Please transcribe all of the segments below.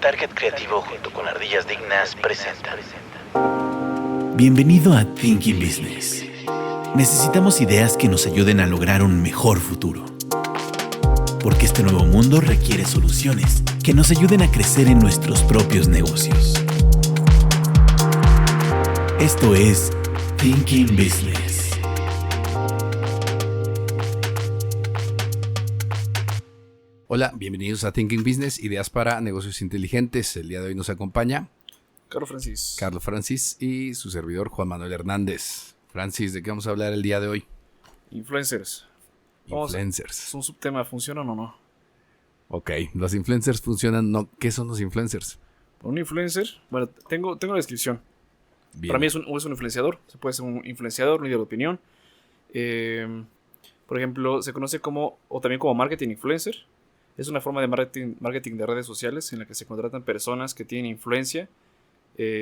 Target Creativo junto con Ardillas Dignas presenta. Bienvenido a Thinking Business. Necesitamos ideas que nos ayuden a lograr un mejor futuro. Porque este nuevo mundo requiere soluciones que nos ayuden a crecer en nuestros propios negocios. Esto es Thinking Business. Hola, bienvenidos a Thinking Business, ideas para negocios inteligentes. El día de hoy nos acompaña Carlos Francis y su servidor Juan Manuel Hernández. Francis, ¿de qué vamos a hablar el día de hoy? Influencers. Es un subtema, ¿funcionan o no? Ok, los influencers funcionan, ¿no? ¿Qué son los influencers? Un influencer, bueno, tengo la descripción. Bien. Para mí es un influenciador, se puede ser un influenciador, un líder de opinión. Por ejemplo, se conoce como, o también como marketing influencer. Es una forma de marketing de redes sociales en la que se contratan personas que tienen influencia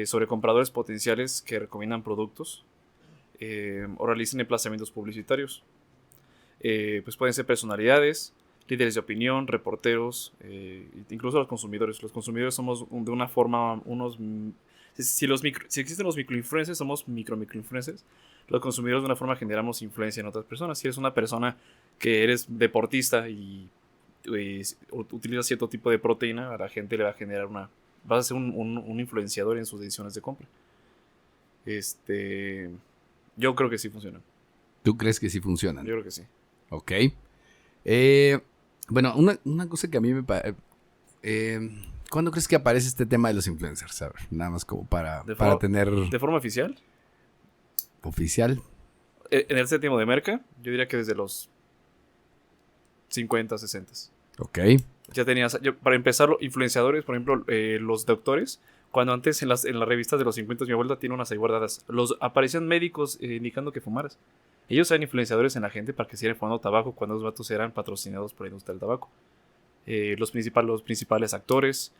sobre compradores potenciales que recomiendan productos o realizan emplazamientos publicitarios. Pues pueden ser personalidades, líderes de opinión, reporteros, incluso los consumidores. Los consumidores somos de una forma si existen los microinfluencers, somos microinfluencers. Los consumidores de una forma generamos influencia en otras personas. Si eres una persona que eres deportista y utiliza cierto tipo de proteína, a la gente le va a generar vas a ser un influenciador en sus decisiones de compra. Yo creo que sí funcionan. ¿Tú crees que sí funcionan? Yo creo que sí. Ok. Bueno, una cosa que a mí me parece... ¿Cuándo crees que aparece este tema de los influencers? A ver, nada más como para tener... ¿De forma oficial? ¿Oficial? En el séptimo de merca, yo diría que desde los 50, 60. Ok. Ya tenías, para empezar, influenciadores, por ejemplo, los doctores, cuando antes en las revistas de los 50 mi abuela tiene unas ahí guardadas, aparecían médicos indicando que fumaras. Ellos eran influenciadores en la gente para que siguieran fumando tabaco cuando los vatos eran patrocinados por la industria del tabaco. Los principales actores,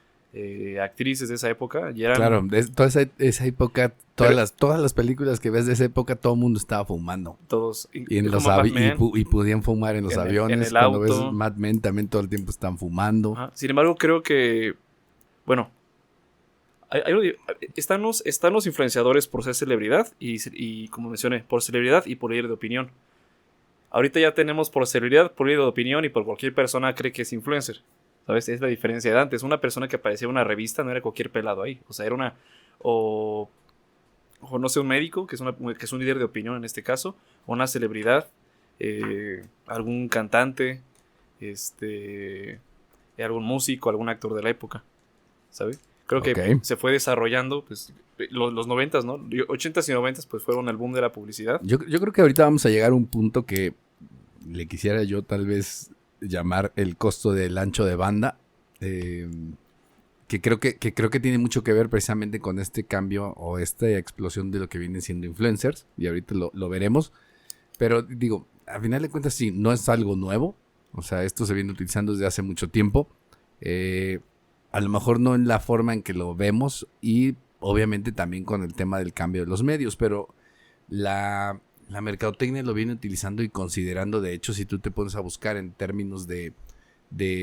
actrices de esa época ya eran... Claro, de toda esa época, todas las películas que ves de esa época, todo el mundo estaba fumando. Todos. Y podían fumar en los aviones. En el cuando auto. ves Mad Men también todo el tiempo están fumando. Ajá. Sin embargo, creo que... Bueno, están los influenciadores por ser celebridad y, como mencioné, por celebridad y por líder de opinión. Ahorita ya tenemos por celebridad, por líder de opinión y por cualquier persona cree que es influencer. ¿Sabes? Es la diferencia de antes. Una persona que aparecía en una revista no era cualquier pelado ahí. O sea, era una... O no sé, un médico, que es un líder de opinión en este caso. O una celebridad. Algún cantante. Algún músico, algún actor de la época. ¿Sabes? Creo que se fue desarrollando, pues, los 90s, ¿no? 80s y 90s, pues, fueron el boom de la publicidad. Yo creo que ahorita vamos a llegar a un punto que le quisiera yo tal vez llamar el costo del ancho de banda, que creo que tiene mucho que ver precisamente con este cambio o esta explosión de lo que vienen siendo influencers, y ahorita lo veremos. Pero digo, al final de cuentas sí, no es algo nuevo. O sea, esto se viene utilizando desde hace mucho tiempo. A lo mejor no en la forma en que lo vemos y obviamente también con el tema del cambio de los medios, pero la mercadotecnia lo viene utilizando y considerando. De hecho, si tú te pones a buscar en términos de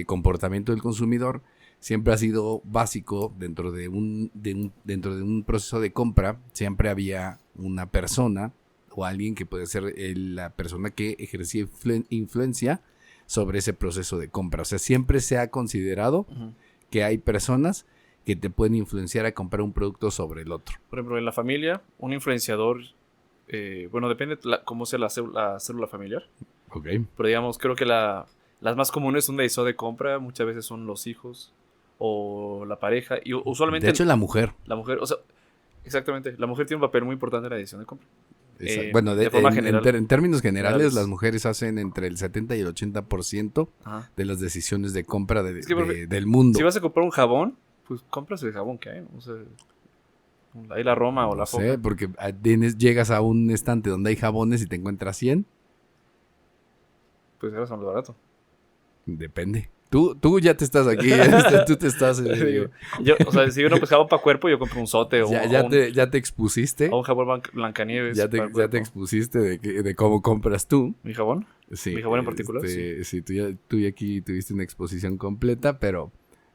comportamiento del consumidor, siempre ha sido básico dentro de un proceso de compra. Siempre había una persona o alguien que puede ser la persona que ejercía influencia sobre ese proceso de compra. O sea, siempre se ha considerado que hay personas que te pueden influenciar a comprar un producto sobre el otro. Por ejemplo, en la familia, un influenciador, bueno, depende cómo sea la célula familiar. Ok. Pero digamos, creo que las más comunes son de decisión de compra, muchas veces son los hijos o la pareja. Y usualmente... De hecho, la mujer. La mujer, o sea, exactamente, la mujer tiene un papel muy importante en la decisión de compra. Bueno, de forma general, en términos generales, las mujeres hacen entre el 70 y el 80% de las decisiones de compra del mundo. Si vas a comprar un jabón, pues compras el jabón que hay, ¿no? O sea, ahí la Roma o la Foca. No sé, porque llegas a un estante donde hay jabones y te encuentras 100. Pues eres más barato. Depende. Tú ya te estás aquí, tú te estás... o sea, si uno pues jabón para cuerpo, yo compro un sote o ya te expusiste. O un jabón Blancanieves. Ya te expusiste de cómo compras tú. ¿Mi jabón? Sí. ¿Mi jabón en particular? Sí, tú aquí tuviste una exposición completa, pero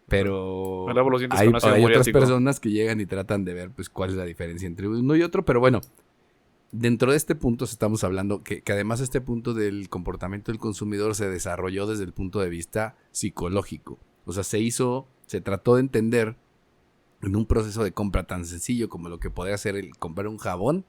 Pero Me lavo los dientes hay con ácido otras muriático. personas que llegan y tratan de ver pues cuál es la diferencia entre uno y otro. Pero bueno, dentro de este punto estamos hablando que además este punto del comportamiento del consumidor se desarrolló desde el punto de vista psicológico. O sea, se trató de entender en un proceso de compra tan sencillo como lo que podría ser el comprar un jabón,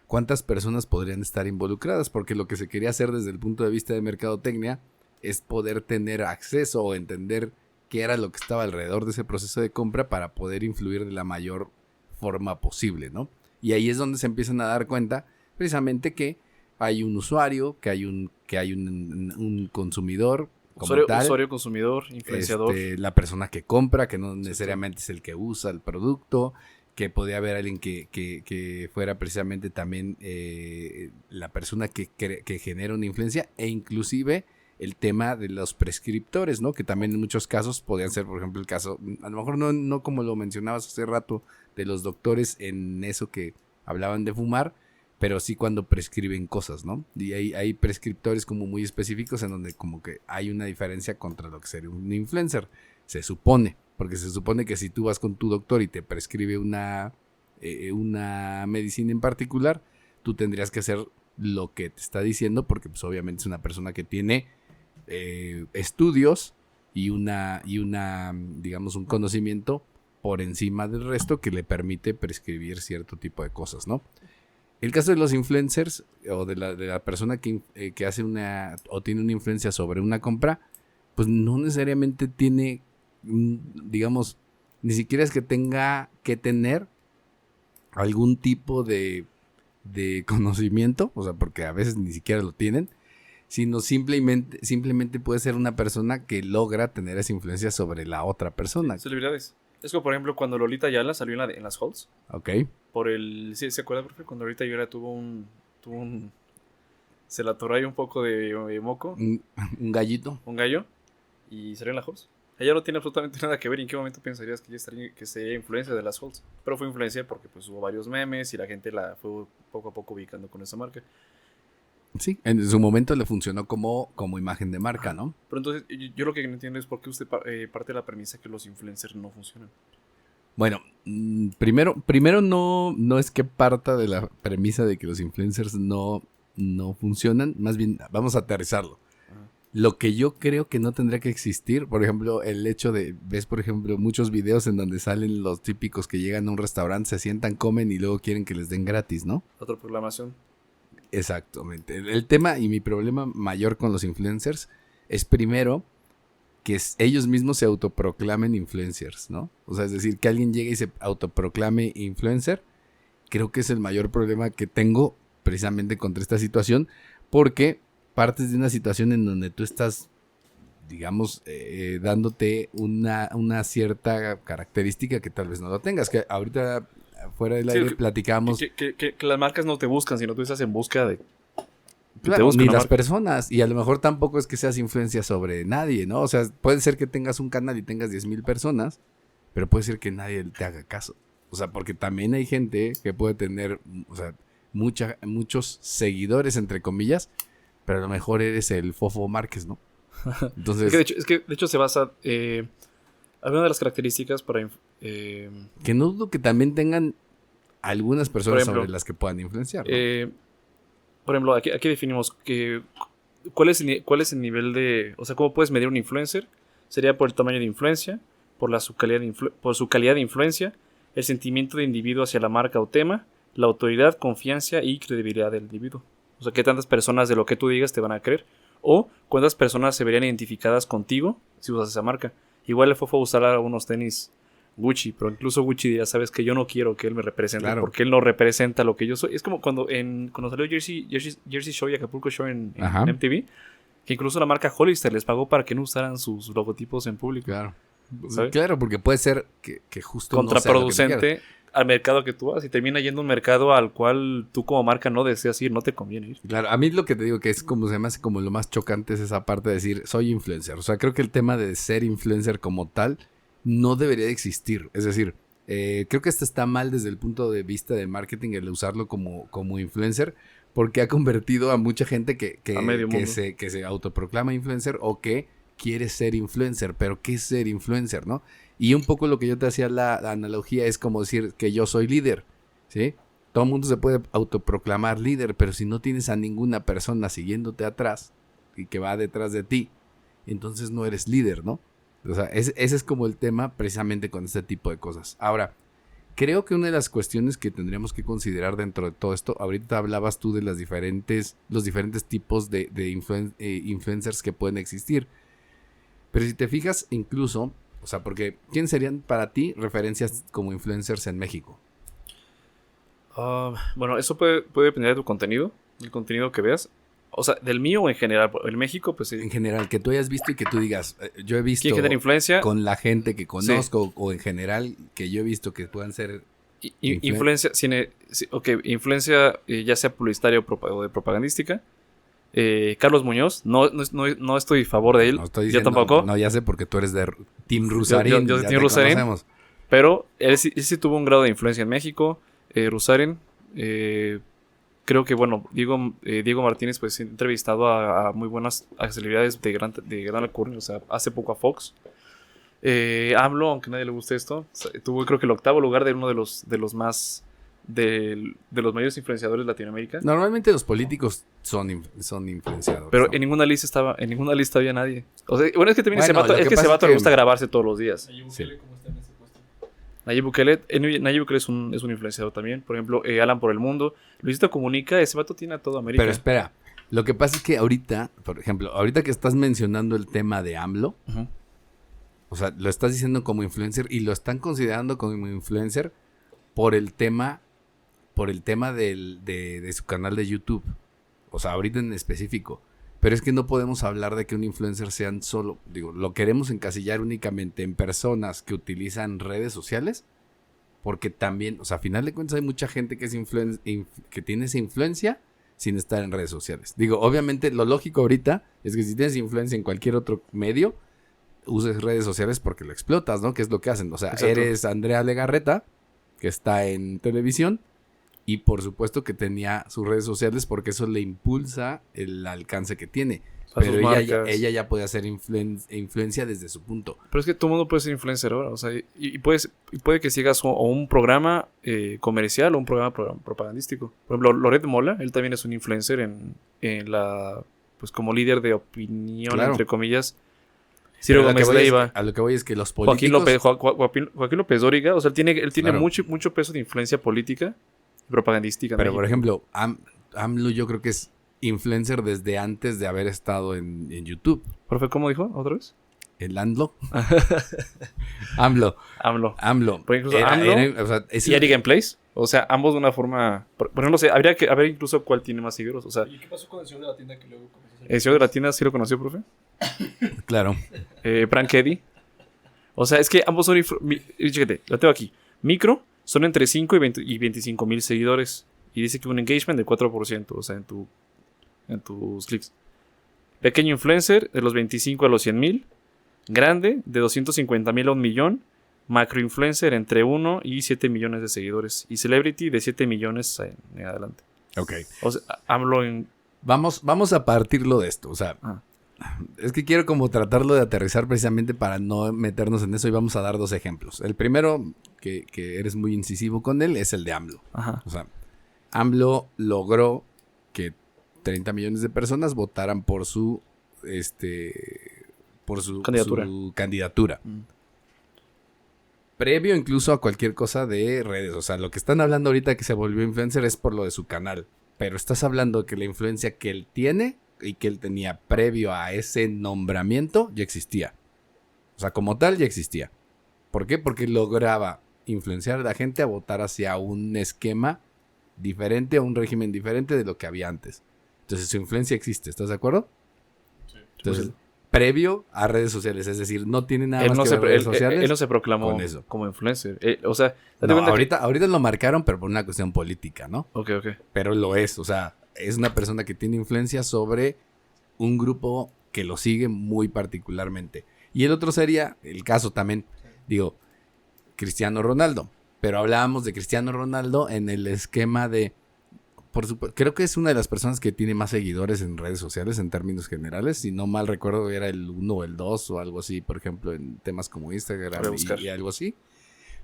cuántas personas podrían estar involucradas, porque lo que se quería hacer desde el punto de vista de mercadotecnia es poder tener acceso o entender qué era lo que estaba alrededor de ese proceso de compra para poder influir de la mayor forma posible, ¿no? Y ahí es donde se empiezan a dar cuenta precisamente que hay un usuario, que hay un consumidor como tal. Usuario, consumidor, influenciador. La persona que compra, que no necesariamente es el que usa el producto, que podría haber alguien que fuera precisamente también la persona que genera una influencia, e inclusive el tema de los prescriptores, ¿no? Que también en muchos casos podrían ser, por ejemplo, el caso, a lo mejor no como lo mencionabas hace rato, de los doctores en eso que hablaban de fumar, pero sí cuando prescriben cosas, ¿no? Y hay prescriptores como muy específicos en donde como que hay una diferencia contra lo que sería un influencer, se supone, porque se supone que si tú vas con tu doctor y te prescribe una medicina en particular, tú tendrías que hacer lo que te está diciendo, porque pues obviamente es una persona que tiene estudios y digamos, un conocimiento por encima del resto que le permite prescribir cierto tipo de cosas, ¿no? El caso de los influencers o de la persona que hace o tiene una influencia sobre una compra, pues no necesariamente tiene, digamos, ni siquiera es que tenga que tener algún tipo de conocimiento, o sea, porque a veces ni siquiera lo tienen, sino simplemente puede ser una persona que logra tener esa influencia sobre la otra persona. Celebridades. Es como, por ejemplo, cuando Lolita Ayala salió en las halls. Ok. ¿Sí, ¿se acuerda, profe? Cuando Lolita Ayala tuvo un se la atoró ahí un poco de moco. Un gallito. Un gallo. Y salió en las halls. Ella no tiene absolutamente nada que ver. ¿En qué momento pensarías que sería influencia de las halls? Pero fue influencia porque pues hubo varios memes y la gente la fue poco a poco ubicando con esa marca. Sí, en su momento le funcionó como imagen de marca, ¿no? Pero entonces, yo lo que no entiendo es por qué usted parte de la premisa que los influencers no funcionan. Bueno, primero no es que parta de la premisa de que los influencers no funcionan, más bien vamos a aterrizarlo. Lo que yo creo que no tendría que existir, por ejemplo, el hecho ves por ejemplo muchos videos en donde salen los típicos que llegan a un restaurante, se sientan, comen y luego quieren que les den gratis, ¿no? Otra programación. Exactamente. El tema y mi problema mayor con los influencers es primero que ellos mismos se autoproclamen influencers, ¿no? O sea, es decir, que alguien llegue y se autoproclame influencer, creo que es el mayor problema que tengo precisamente contra esta situación, porque partes de una situación en donde tú estás, digamos, dándote una cierta característica que tal vez no lo tengas, que ahorita fuera del aire platicamos. Que las marcas no te buscan, sino tú estás en busca de... Claro, ni las personas, y a lo mejor tampoco es que seas influencia sobre nadie, ¿no? O sea, puede ser que tengas un canal y tengas 10,000 personas, pero puede ser que nadie te haga caso. O sea, porque también hay gente que puede tener, o sea, muchos seguidores, entre comillas, pero a lo mejor eres el Fofo Márquez, ¿no? Entonces... es que de hecho se basa... alguna de las características para... que no dudo que también tengan algunas personas sobre las que puedan influenciar, ¿no? Por ejemplo, aquí definimos que cuál es el nivel de... O sea, ¿cómo puedes medir un influencer? Sería por el tamaño de influencia, por su calidad de influencia, el sentimiento de individuo hacia la marca o tema, la autoridad, confianza y credibilidad del individuo. O sea, qué tantas personas de lo que tú digas te van a creer, o cuántas personas se verían identificadas contigo si usas esa marca. Igual le fue a usar unos tenis Gucci, pero incluso Gucci ya sabes que yo no quiero que él me represente, claro, porque él no representa lo que yo soy. Es como cuando salió Jersey Show y Acapulco Show en MTV, que incluso la marca Hollister les pagó para que no usaran sus logotipos en público. Claro, ¿sabes? Claro, porque puede ser que justo contraproducente no sea lo que al mercado que tú vas, y termina yendo a un mercado al cual tú como marca no deseas ir, no te conviene ir. Claro, a mí lo que te digo que es como se me hace como lo más chocante es esa parte de decir soy influencer. O sea, creo que el tema de ser influencer como tal no debería de existir. Es decir, creo que esto está mal desde el punto de vista de marketing, el usarlo como influencer, porque ha convertido a mucha gente que se autoproclama influencer o que quieres ser influencer, pero ¿qué es ser influencer, no? Y un poco lo que yo te hacía la analogía es como decir que yo soy líder, ¿sí? Todo el mundo se puede autoproclamar líder, pero si no tienes a ninguna persona siguiéndote atrás y que va detrás de ti, entonces no eres líder, ¿no? O sea, ese es como el tema precisamente con este tipo de cosas. Ahora, creo que una de las cuestiones que tendríamos que considerar dentro de todo esto, ahorita hablabas tú de los diferentes tipos de influencers que pueden existir. Pero si te fijas incluso, o sea, porque ¿quién serían para ti referencias como influencers en México? Bueno, eso puede depender de tu contenido, el contenido que veas. O sea, del mío o en general. En México, pues sí. En general, que tú hayas visto y que tú digas, yo he visto ¿Quién genera influencia? Con la gente que conozco, Sí. o en general que yo he visto que puedan ser Influencia, influencia ya sea publicitaria o de propagandística. Carlos Muñoz, no estoy a favor de él. No estoy yo diciendo, tampoco. No, ya sé porque tú eres de Team Rusarín. Yo ya Team te Rusarín. conocemos. Pero él sí tuvo un grado de influencia en México. Rusarín, creo que, bueno, Diego Martínez, pues ha entrevistado a muy buenas celebridades de gran alcurnia, o sea, hace poco a Fox. AMLO, aunque a nadie le guste esto, tuvo creo que el 8º lugar de uno de los más de los mayores influenciadores de Latinoamérica. Normalmente los políticos son influenciadores. Pero ¿no? en ninguna lista había nadie. O sea, bueno, es que también Bueno, ese vato le gusta grabarse todos los días. Sí. Nayib Bukele es un influenciador también. Por ejemplo, Alan por el Mundo. Luisito Comunica, ese vato tiene a toda América. Pero espera, lo que pasa es que ahorita, por ejemplo, ahorita que estás mencionando el tema de AMLO, Ujú. o sea, lo estás diciendo como influencer y lo están considerando como influencer por el tema de su canal de YouTube. O sea, ahorita en específico. Pero es que no podemos hablar de que un influencer sean solo, lo queremos encasillar únicamente en personas que utilizan redes sociales, porque también, o sea, a final de cuentas hay mucha gente que que tiene esa influencia sin estar en redes sociales. Obviamente lo lógico ahorita es que si tienes influencia en cualquier otro medio, uses redes sociales porque lo explotas, ¿no? Que es lo que hacen. O sea, Exacto. Eres Andrea Legarreta, que está en televisión, y por supuesto que tenía sus redes sociales porque eso le impulsa el alcance que tiene. A sus Pero marcas. ella ya puede hacer influencia desde su punto. Pero es que todo el mundo puede ser influencer ahora. O sea, y puede que sigas o un programa comercial o un programa propagandístico. Por ejemplo, Loret de Mola, él también es un influencer en la, pues como líder de opinión, Claro. entre comillas. Ciro Pero Gómez Leiva. a lo que voy es que los políticos... Joaquín López Dóriga, o sea, él tiene Claro. mucho peso de influencia política y propagandística. en Pero por México. ejemplo, AMLO yo creo que es influencer desde antes de haber estado en YouTube. ¿Profe, cómo dijo otra vez? ¿El AMLO? AMLO. AMLO. Por ejemplo, Era- AMLO era- o sea, y Ari Gameplays. O sea, ambos de una forma. Por ejemplo, no sé, habría que ver incluso cuál tiene más seguidores. O sea, ¿Y qué pasó con el señor de la tienda que luego comenzó a hacer? el señor de la tienda sí lo conoció, profe. Claro. Frank Eddy. O sea, es que ambos son. Fíjate, lo tengo aquí. Micro son entre 5 y 25 mil seguidores. Y dice que un engagement del 4%. O sea, en tus clics. Pequeño influencer de los 25 a los 100 mil. Grande de 250 mil a 1 millón. Macro influencer entre 1 y 7 millones de seguidores. Y celebrity de 7 millones en adelante. Ok. O sea, AMLO en. Vamos a partirlo de esto. O sea, Ah. es que quiero como tratarlo de aterrizar precisamente para no meternos en eso y vamos a dar 2 ejemplos. El primero, que eres muy incisivo con él, es el de AMLO. Ajá. O sea, AMLO logró que 30 millones de personas votaran por su Candidatura. su candidatura. Mm. Previo incluso a cualquier cosa de redes. O sea, lo que están hablando ahorita que se volvió influencer es por lo de su canal. Pero estás hablando que la influencia que él tiene y que él tenía previo a ese nombramiento ya existía. O sea, como tal ya existía. ¿Por qué? Porque lograba influenciar a la gente a votar hacia un esquema diferente, a un régimen diferente de lo que había antes. Entonces su influencia existe, ¿estás de acuerdo? Sí. Entonces, previo a redes sociales, es decir, no tiene nada Él más no, que se, ver redes sociales. él no se proclamó con eso. como influencer. O sea, date No, cuenta que- ahorita lo marcaron, pero por una cuestión política, ¿no? Ok. Pero lo es, o sea, es una persona que tiene influencia sobre un grupo que lo sigue muy particularmente. Y el otro sería el caso también, digo, Cristiano Ronaldo. Pero hablábamos de Cristiano Ronaldo en el esquema de por supuesto, creo que es una de las personas que tiene más seguidores en redes sociales en términos generales. Si no mal recuerdo, era el 1 o el 2 o algo así, por ejemplo, en temas como Instagram Voy a buscar. y algo así.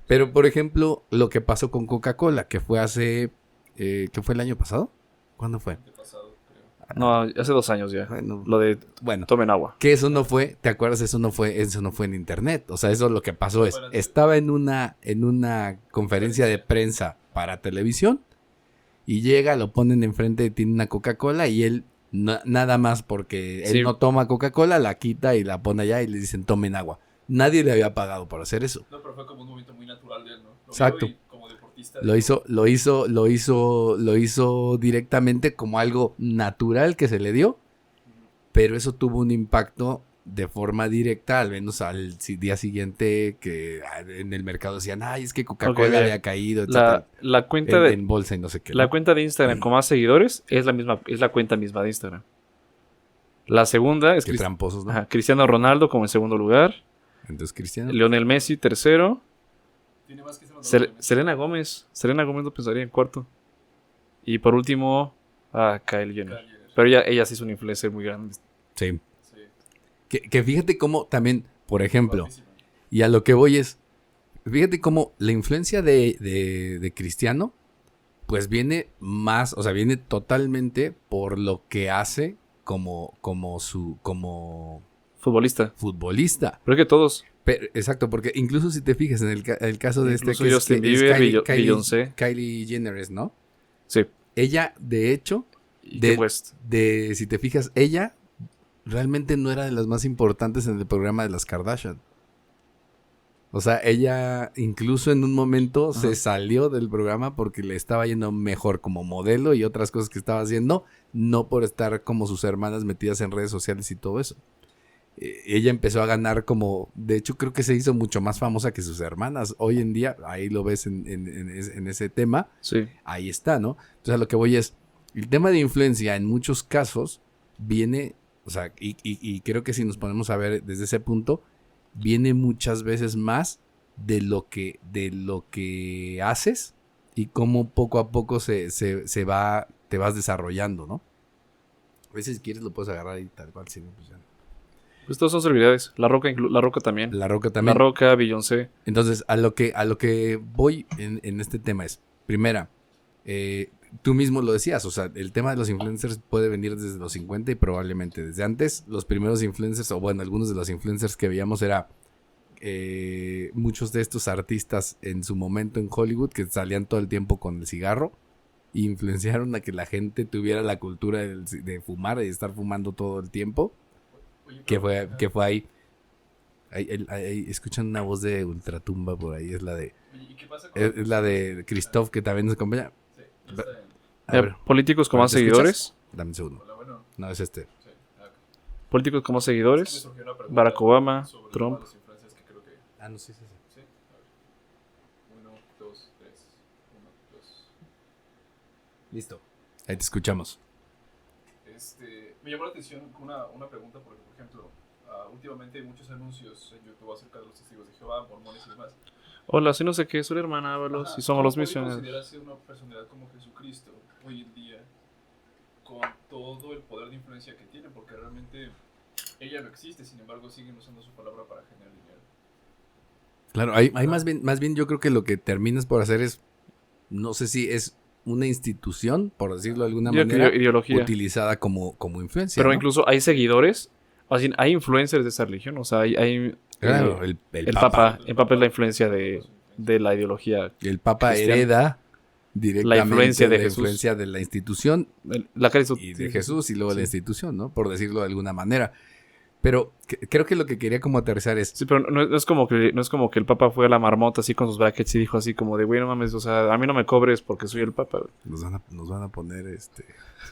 Pero, por ejemplo, lo que pasó con Coca-Cola, que fue hace... ¿qué fue el año pasado? ¿Cuándo fue? Pasado, creo. No, hace 2 años ya. Bueno, Lo de bueno, tomen agua. que eso no fue, ¿te acuerdas? Eso no fue en internet. O sea, eso lo que pasó es, estaba en una conferencia de prensa para televisión y llega, lo ponen enfrente, tiene una Coca-Cola y él nada más porque él Sí. no toma Coca-Cola, la quita y la pone allá y le dicen tomen agua. Nadie le había pagado por hacer eso. No, pero fue como un movimiento muy natural de él, ¿no? Lo Exacto. vio y como deportista. Lo hizo directamente como algo natural que se le dio, pero eso tuvo un impacto de forma directa, al menos al día siguiente que en el mercado decían, ay, es que Coca-Cola mira, había caído, etcétera, La cuenta en bolsa y no sé qué. La ¿no? cuenta de Instagram con más seguidores es la cuenta misma de Instagram. La segunda es Qué tramposos, ¿no? Ajá, Cristiano Ronaldo como en segundo lugar. Entonces, Cristiano. Lionel Messi tercero. Tiene más que Selena Gómez. Selena Gómez lo pensaría en cuarto. Y por último, Kylie Jenner. Pero ella sí es una influencer muy grande. Sí. Sí. Que fíjate cómo también, por ejemplo, y a lo que voy es, fíjate cómo la influencia de Cristiano, pues viene más, o sea, viene totalmente por lo que hace como Futbolista. futbolista. Creo que todos. Pero, exacto, porque incluso si te fijas en el caso de Incluso que Justin que Bieber, Beyoncé. Kylie Jenner, es, ¿no? Sí. Ella, de hecho, Y de- Kanye West. si te fijas, ella realmente no era de las más importantes en el programa de las Kardashian. O sea, ella incluso en un momento se salió del programa porque le estaba yendo mejor como modelo y otras cosas que estaba haciendo, no por estar como sus hermanas metidas en redes sociales y todo eso. Ella empezó a ganar como, de hecho creo que se hizo mucho más famosa que sus hermanas. Hoy en día, ahí lo ves en ese tema, Sí. ahí está, ¿no? Entonces a lo que voy es, el tema de influencia en muchos casos viene, o sea, y creo que si nos ponemos a ver desde ese punto, viene muchas veces más de lo que haces y cómo poco a poco te vas desarrollando, ¿no? A veces si quieres lo puedes agarrar y tal cual, si no, pues ya. Pues todos son celebridades. La Roca también. La Roca también. La Roca, Beyoncé. Entonces, a lo que voy en este tema es, primera, tú mismo lo decías, o sea, el tema de los influencers puede venir desde los 50 y probablemente desde antes. Los primeros influencers, o bueno, algunos de los influencers que veíamos era muchos de estos artistas en su momento en Hollywood que salían todo el tiempo con el cigarro e influenciaron a que la gente tuviera la cultura de fumar y de estar fumando todo el tiempo. Oye, Que pero- fue ahí. Ahí escuchan una voz de Ultratumba por ahí. Es la de Oye, ¿y qué pasa con es la de Christoph que también nos acompaña. Sí, está en- A ver, Políticos con ¿te más escuchas? seguidores. dame un segundo. Hola, bueno, No, es este. sí. Ok. Políticos con más Es que me seguidores. surgió una pregunta Barack Obama, sobre Trump. los influencers que creo que... Ah, no, sí, sí. Sí, a ver. 1, 2, 3. 1, 2. Listo. Ahí te escuchamos. Me llamó la atención una pregunta porque, por ejemplo, últimamente hay muchos anuncios en YouTube acerca de los testigos de Jehová, mormones y demás. Hola, soy no sé qué, soy la hermana Ábalos Ajá, y somos ¿cómo los puede misioneros. considerarse una personalidad como Jesucristo hoy en día con todo el poder de influencia que tiene? Porque realmente ella no existe, sin embargo siguen usando su palabra para generar dinero. Claro, hay más bien yo creo que lo que terminas por hacer es, no sé si es una institución, por decirlo de alguna manera, Ideología. utilizada como influencia. Pero ¿no? incluso hay seguidores, así, hay influencers de esa religión. O sea, hay Claro, el el Papa es la influencia de la ideología. El Papa cristiana. hereda directamente La influencia de la Jesús. influencia de la institución La Cristo- y de Jesús y luego Sí. la institución, ¿no? Por decirlo de alguna manera. Pero creo que lo que quería como aterrizar es... Sí, pero no es como que el Papa fue a la marmota así con sus brackets y dijo así como de, güey, no mames, o sea, a mí no me cobres porque soy el Papa. Güey". Nos van a poner Es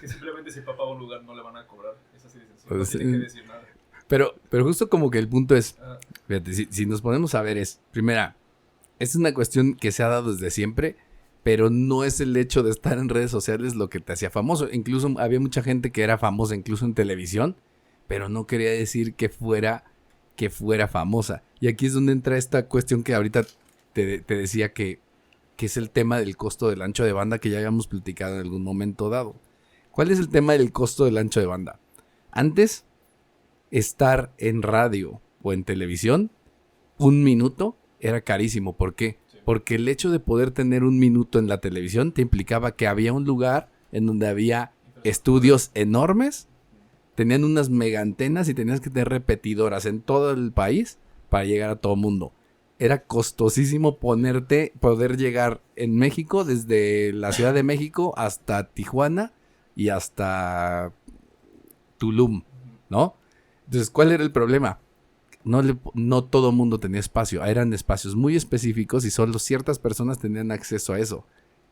que simplemente si el Papa va a un lugar no le van a cobrar. Es así de sencillo. Pues No sí. tiene que decir nada. Pero justo como que el punto es... Ah, Fíjate, si nos ponemos a ver es... Primera, es una cuestión que se ha dado desde siempre, pero no es el hecho de estar en redes sociales lo que te hacía famoso. Incluso había mucha gente que era famosa incluso en televisión, pero no quería decir que fuera famosa. Y aquí es donde entra esta cuestión que ahorita te decía que que es el tema del costo del ancho de banda que ya habíamos platicado en algún momento dado. ¿Cuál es el tema del costo del ancho de banda? Antes, estar en radio o en televisión, 1 minuto era carísimo. ¿Por qué? Sí. Porque el hecho de poder tener 1 minuto en la televisión te implicaba que había un lugar en donde había estudios enormes, tenían unas mega antenas y tenías que tener repetidoras en todo el país para llegar a todo mundo. Era costosísimo poder llegar en México, desde la Ciudad de México hasta Tijuana y hasta Tulum, ¿no? Entonces, ¿cuál era el problema? No todo mundo tenía espacio, eran espacios muy específicos y solo ciertas personas tenían acceso a eso.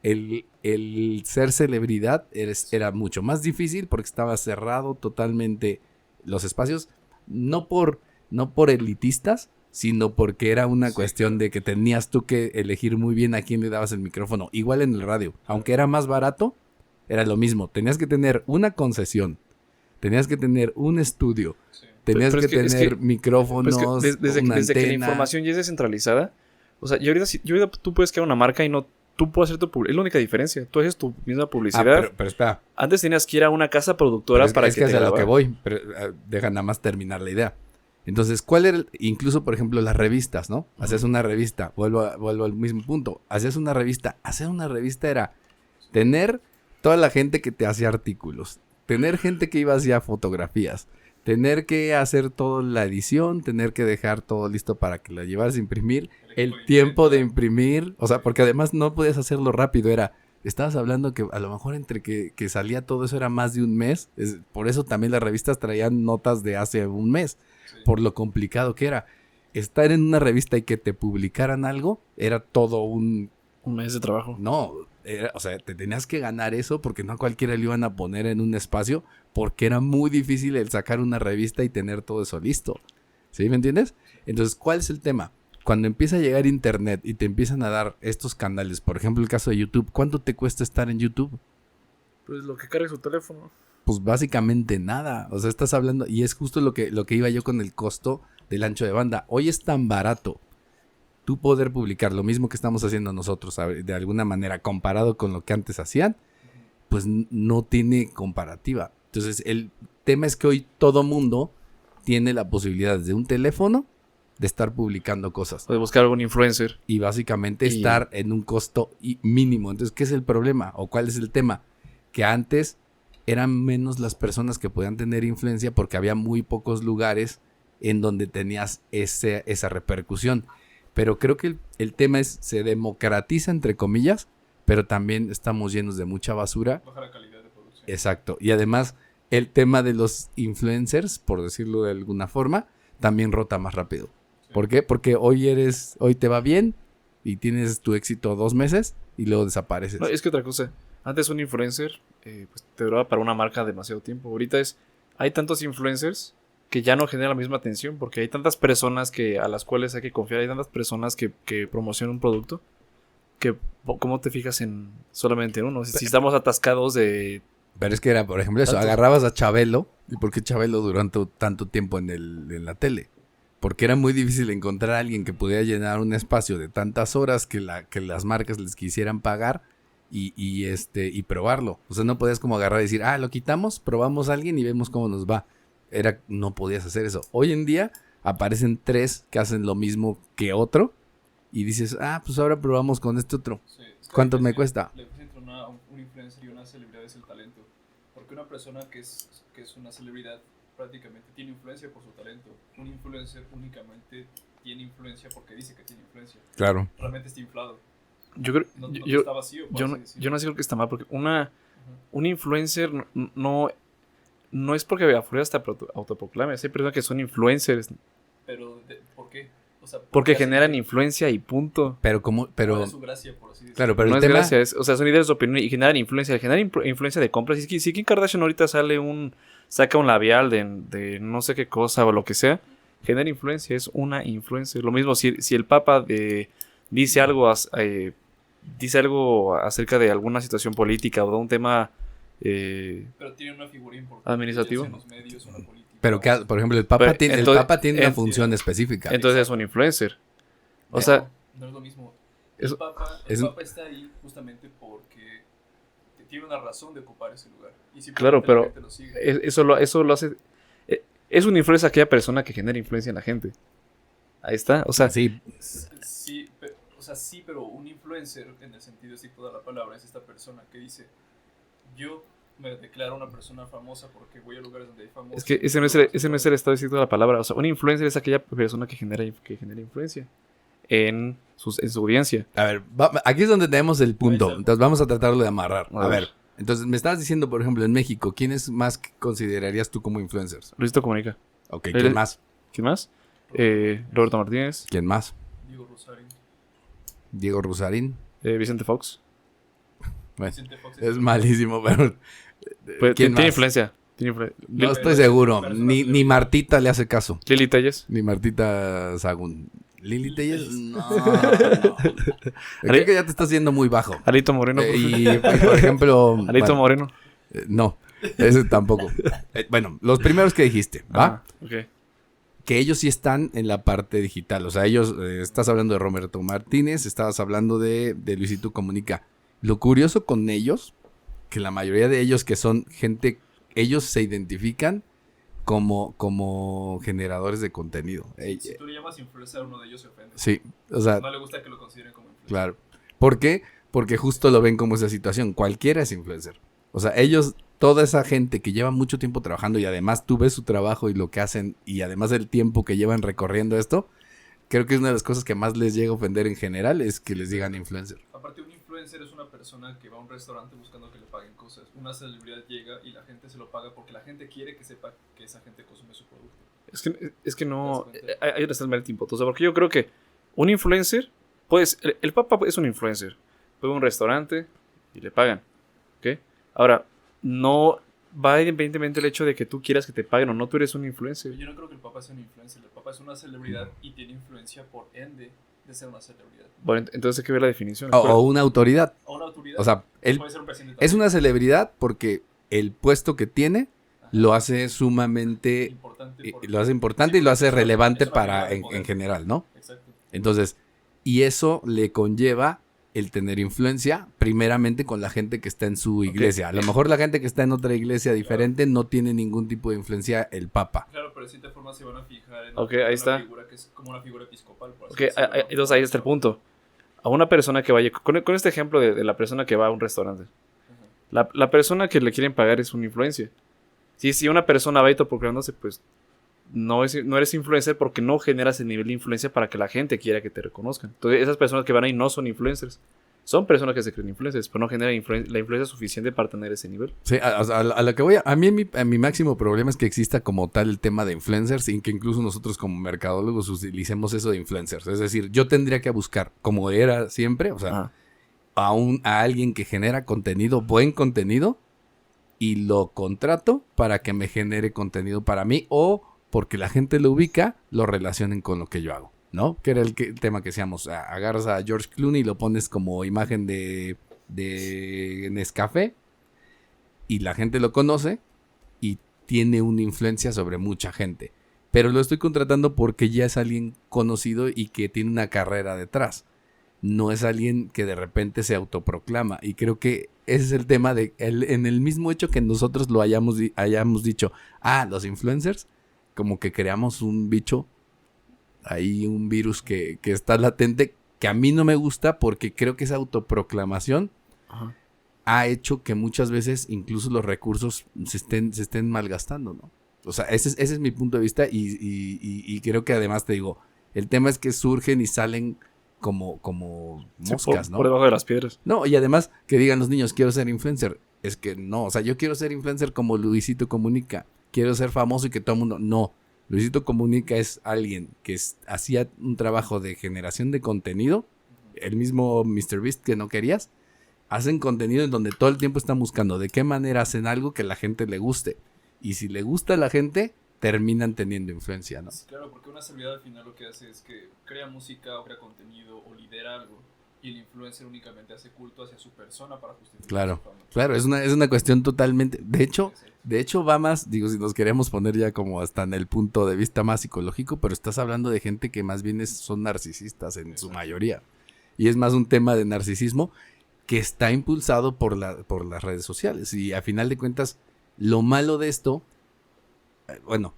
El ser celebridad era mucho más difícil porque estaba cerrado totalmente los espacios, no por elitistas, sino porque era una cuestión de que tenías tú que elegir muy bien a quién le dabas el micrófono. Igual en el radio, aunque era más barato, era lo mismo. Tenías que tener una concesión, tenías que tener un estudio, tenías que tener micrófonos, desde una que la antena. información ya es descentralizada, o sea, y ahorita tú puedes crear una marca y no tú puedes hacer tu publicidad. Es la única diferencia. Tú haces tu misma publicidad. Pero espera. Antes tenías que ir a una casa productora para es que que te es a lo grabara. que voy. Pero deja nada más terminar la idea. Entonces, ¿cuál era incluso, por ejemplo, las revistas, ¿no? Hacías una revista. Vuelvo al mismo punto. Hacías una revista. Hacer una revista era tener toda la gente que te hacía artículos. Tener gente que iba hacia fotografías. Tener que hacer toda la edición. Tener que dejar todo listo para que la llevaras a imprimir. El tiempo de imprimir. O sea, porque además no podías hacerlo rápido. Estabas hablando que a lo mejor entre que salía todo eso era más de un mes. Por eso también las revistas traían notas de hace un mes. Por lo complicado que era. Estar en una revista y que te publicaran algo era todo un mes de trabajo. No, o sea, te tenías que ganar eso porque no a cualquiera le iban a poner en un espacio porque era muy difícil el sacar una revista y tener todo eso listo. ¿Sí? ¿Me entiendes? Entonces, ¿cuál es el tema? Cuando empieza a llegar internet y te empiezan a dar estos canales, por ejemplo el caso de YouTube, ¿cuánto te cuesta estar en YouTube? Pues lo que cargue su teléfono. Pues básicamente nada. O sea, estás hablando, y es justo lo que iba yo con el costo del ancho de banda. Hoy es tan barato tú poder publicar lo mismo que estamos haciendo nosotros, de alguna manera, comparado con lo que antes hacían, pues no tiene comparativa. Entonces, el tema es que hoy todo mundo tiene la posibilidad de un teléfono de estar publicando cosas. O de buscar algún influencer. Y básicamente estar en un costo mínimo. Entonces, ¿qué es el problema? ¿O cuál es el tema? Que antes eran menos las personas que podían tener influencia porque había muy pocos lugares en donde tenías esa repercusión. Pero creo que el tema se democratiza, entre comillas, pero también estamos llenos de mucha basura. Baja la calidad de producción. Exacto. Y además, el tema de los influencers, por decirlo de alguna forma, también rota más rápido. Sí. ¿Por qué? Porque hoy te va bien y tienes tu éxito 2 meses y luego desapareces. No, es que otra cosa. Antes un influencer pues te duraba para una marca demasiado tiempo. Ahorita hay tantos influencers que ya no genera la misma atención porque hay tantas personas a las cuales hay que confiar, hay tantas personas que promocionan un producto que ¿cómo te fijas solamente en uno? Si estamos atascados de... Pero es que era, por ejemplo, eso, agarrabas a Chabelo. ¿Y por qué Chabelo duró tanto tiempo en la tele? Porque era muy difícil encontrar a alguien que pudiera llenar un espacio de tantas horas que las marcas les quisieran pagar y probarlo. O sea, no podías como agarrar y decir, lo quitamos, probamos a alguien y vemos cómo nos va. No podías hacer eso. Hoy en día aparecen 3 que hacen lo mismo que otro y dices, pues ahora probamos con este otro. Sí, ¿cuánto me cuesta? La diferencia entre un influencer y una celebridad es el talento. Porque una persona que es una celebridad prácticamente tiene influencia por su talento. Un influencer únicamente tiene influencia porque dice que tiene influencia. Claro. Realmente está inflado. Yo creo está vacío. Yo no sé lo que está mal porque un influencer no es porque afuera hasta autoproclame. Hay personas que son influencers. Pero ¿por qué? O sea, porque generan influencia y punto. Pero es su gracia, por así decirlo. Claro, pero no el es tema... gracia, son líderes de opinión y generan influencia. Generan influencia de compras. Si Kim Kardashian ahorita saca un labial de no sé qué cosa o lo que sea, genera influencia, es una influencia. Lo mismo si el Papa dice algo acerca de alguna situación política o de un tema pero tiene una figura importante administrativo. En los medios, una política. Pero que, por ejemplo, el Papa tiene una función específica. Entonces es un influencer. No sea, no es lo mismo. Eso- El es- Papa está ahí justamente porque tiene una razón de ocupar ese lugar. Y simplemente Claro, la pero gente lo sigue. eso lo hace... Es una influencia aquella persona que genera influencia en la gente. Ahí está. O sea, Sí, Sí, sí, pero un influencer, en el sentido estricto de la palabra, es esta persona que dice: yo me declaro una persona famosa porque voy a lugares donde hay famosos. es que ese no es el estado de la palabra. O sea, un influencer es aquella persona que genera influencia en su audiencia. a ver, aquí es donde tenemos el punto. Ahí está. Entonces vamos a tratarlo de amarrar. A A ver. ver, entonces me estabas diciendo, por ejemplo, en México, ¿quiénes más considerarías tú como influencers? Luisito Comunica. Ok, Eres- ¿quién más? ¿Quién más? Roberto Martínez. ¿Quién más? Diego Rosarín. Diego Rusarín. Vicente Fox. Bueno, Vicente Fox es malísimo, pero... Pues, ¿Quién tiene más? influencia. No estoy seguro. Ni Martita le hace caso. Lili Telles. Ni Martita Sagún. ¿Lili Telles? No. Creo que ya te estás yendo muy bajo. Alito Moreno. Y, por ejemplo... Alito bueno, Moreno. no, ese tampoco. Bueno, los primeros que dijiste, ¿va? Ah, ok. Que ellos sí están en la parte digital. O sea, ellos, estás hablando de Roberto Martínez, estabas hablando de Luisito Comunica. Lo curioso con ellos, que la mayoría de ellos que son gente, ellos se identifican como generadores de contenido. Si tú le llamas influencer a uno de ellos, se ofende. Sí, o sea, No le gusta que lo consideren como influencer. claro. ¿Por qué? Porque justo lo ven como esa situación. Cualquiera es influencer. O sea, ellos, toda esa gente que lleva mucho tiempo trabajando y además tú ves su trabajo y lo que hacen y además el tiempo que llevan recorriendo esto, creo que es una de las cosas que más les llega a ofender en general es que les digan influencer. Aparte, un influencer es una persona que va a un restaurante buscando que le paguen cosas. Una celebridad llega y la gente se lo paga porque la gente quiere que sepa que esa gente consume su producto. Es que no. ¿Te das cuenta? Hay una está el mérito impotoso. Porque yo creo que un influencer. Pues el Papa es un influencer. Fue a un restaurante y le pagan. ¿Ok? Ahora, no va independientemente del hecho de que tú quieras que te paguen o no, tú eres un influencer. Yo no creo que el Papa sea un influencer. El Papa es una celebridad y tiene influencia por ende de ser una celebridad. Bueno, entonces hay que ver la definición. O una autoridad. O una autoridad. O sea, él puede ser un presidente es también. una celebridad porque el puesto que tiene Ajá. lo hace sumamente, Importante porque- lo hace importante Sí, y lo hace es una- relevante es una para figura de en poder. general, ¿no? Exacto. Entonces, y eso le conlleva el tener influencia primeramente con la gente que está en su iglesia. A lo mejor la gente que está en otra iglesia diferente no tiene ningún tipo de influencia el Papa. Claro, pero de cierta forma se van a fijar en Ok, una ahí está. figura que es como una figura episcopal. Por así Ok, decirlo, ¿no? entonces ahí está el punto. A una persona que vaya. Con este ejemplo de la persona que va a un restaurante. Ajá. La persona que le quieren pagar es una influencia. Si una persona va autoproclamándose, pues no eres influencer porque no generas el nivel de influencia para que la gente quiera que te reconozcan. Entonces, esas personas que van ahí no son influencers. Son personas que se creen influencers, pero no generan la influencia suficiente para tener ese nivel. Sí, a lo que voy a mí mi máximo problema es que exista como tal el tema de influencers y que incluso nosotros como mercadólogos utilicemos eso de influencers. Es decir, yo tendría que buscar, como era siempre, o sea, a alguien que genera contenido, buen contenido, y lo contrato para que me genere contenido para mí o porque la gente lo ubica, lo relacionen con lo que yo hago, ¿no? Que era el tema que decíamos, agarras a George Clooney y lo pones como imagen de Nescafé y la gente lo conoce y tiene una influencia sobre mucha gente. Pero lo estoy contratando porque ya es alguien conocido y que tiene una carrera detrás. No es alguien que de repente se autoproclama. Y creo que ese es el tema de en el mismo hecho que nosotros lo hayamos dicho, los influencers, como que creamos un bicho, ahí un virus que está latente, que a mí no me gusta porque creo que esa autoproclamación ha hecho que muchas veces incluso los recursos se estén malgastando, ¿no? O sea, ese es mi punto de vista y creo que además te digo, el tema es que surgen y salen como moscas, ¿no? Por debajo de las piedras. No, y además que digan los niños, quiero ser influencer. Es que no, o sea, yo quiero ser influencer como Luisito Comunica. Quiero ser famoso y que todo el mundo... No, Luisito Comunica es alguien que hacía un trabajo de generación de contenido. El mismo MrBeast que no querías. Hacen contenido en donde todo el tiempo están buscando de qué manera hacen algo que la gente le guste. Y si le gusta a la gente, terminan teniendo influencia, ¿no? Sí, claro, porque una celebridad al final lo que hace es que crea música o crea contenido o lidera algo y el influencer únicamente hace culto hacia su persona para justificar Claro, su fama. claro, es una cuestión totalmente... De hecho va más, digo, si nos queremos poner ya como hasta en el punto de vista más psicológico, pero estás hablando de gente que más bien son narcisistas en su mayoría. y es más un tema de narcisismo que está impulsado por las redes sociales. Y a final de cuentas, lo malo de esto, bueno,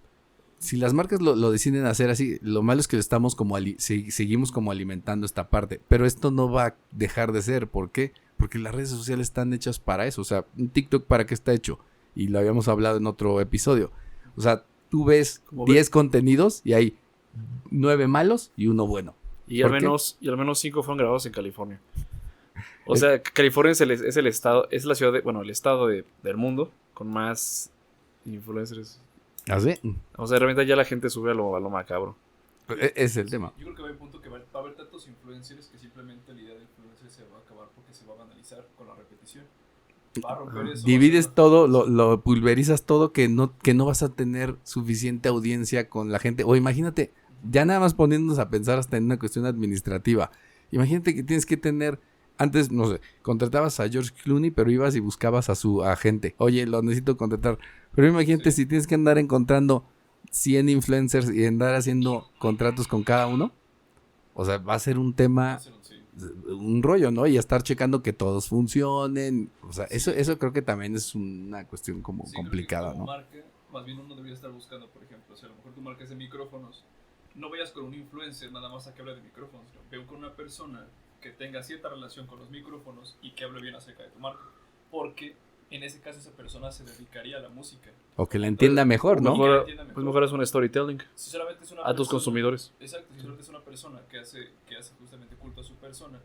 si las marcas lo deciden hacer así, lo malo es que estamos como seguimos como alimentando esta parte, pero esto no va a dejar de ser. ¿Por qué? Porque las redes sociales están hechas para eso. O sea, un TikTok, ¿para qué está hecho? Y lo habíamos hablado en otro episodio. O sea, tú ves 10 contenidos y hay 9 malos y 1 bueno. Y al menos 5 fueron grabados en California. O sea, California es el estado, es la ciudad el estado del mundo con más influencers. ¿Ah, sí? O sea, realmente ya la gente sube a lo macabro. Es el tema. Yo creo que va a haber un punto que va a haber tantos influencers que simplemente la idea de influencer se va a acabar porque se va a banalizar con la repetición. Va a romper eso. Divides todo, lo pulverizas todo, que no vas a tener suficiente audiencia con la gente. O imagínate, ya nada más poniéndonos a pensar hasta en una cuestión administrativa. Imagínate que tienes que tener, antes, no sé, contratabas a George Clooney, pero ibas y buscabas a su agente. Oye, lo necesito contratar. Pero imagínate si tienes que andar encontrando 100 influencers y andar haciendo contratos con cada uno. O sea, va a ser un tema, un rollo, ¿no? Y estar checando que todos funcionen. O sea, eso creo que también es una cuestión como complicada, como ¿no? Marca, más bien uno debería estar buscando, por ejemplo, si a lo mejor tu marca es de micrófonos, no vayas con un influencer nada más a que hable de micrófonos. Ve con una persona que tenga cierta relación con los micrófonos y que hable bien acerca de tu marca. Porque en ese caso esa persona se dedicaría a la música. O que la entienda mejor, ¿no? Pues mejor es un storytelling si solamente es una a tus consumidores. Exacto, si solamente es una persona que hace justamente culto a su persona,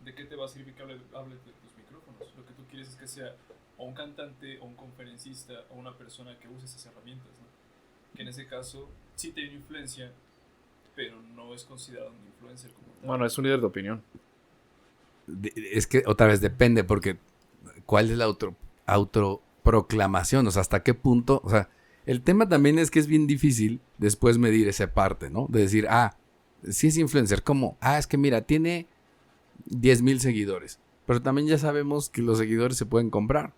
¿de qué te va a servir que hable de tus micrófonos? Lo que tú quieres es que sea o un cantante, o un conferencista, o una persona que use esas herramientas, ¿no? Que en ese caso sí tiene influencia, pero no es considerado un influencer como tal. Bueno, es un líder de opinión. Es que otra vez depende, porque ¿cuál es la autoproclamación? O sea, ¿hasta qué punto? O sea, el tema también es que es bien difícil después medir esa parte, ¿no? De decir, sí es influencer. ¿Cómo? Es que mira, tiene 10,000 seguidores. Pero también ya sabemos que los seguidores se pueden comprar,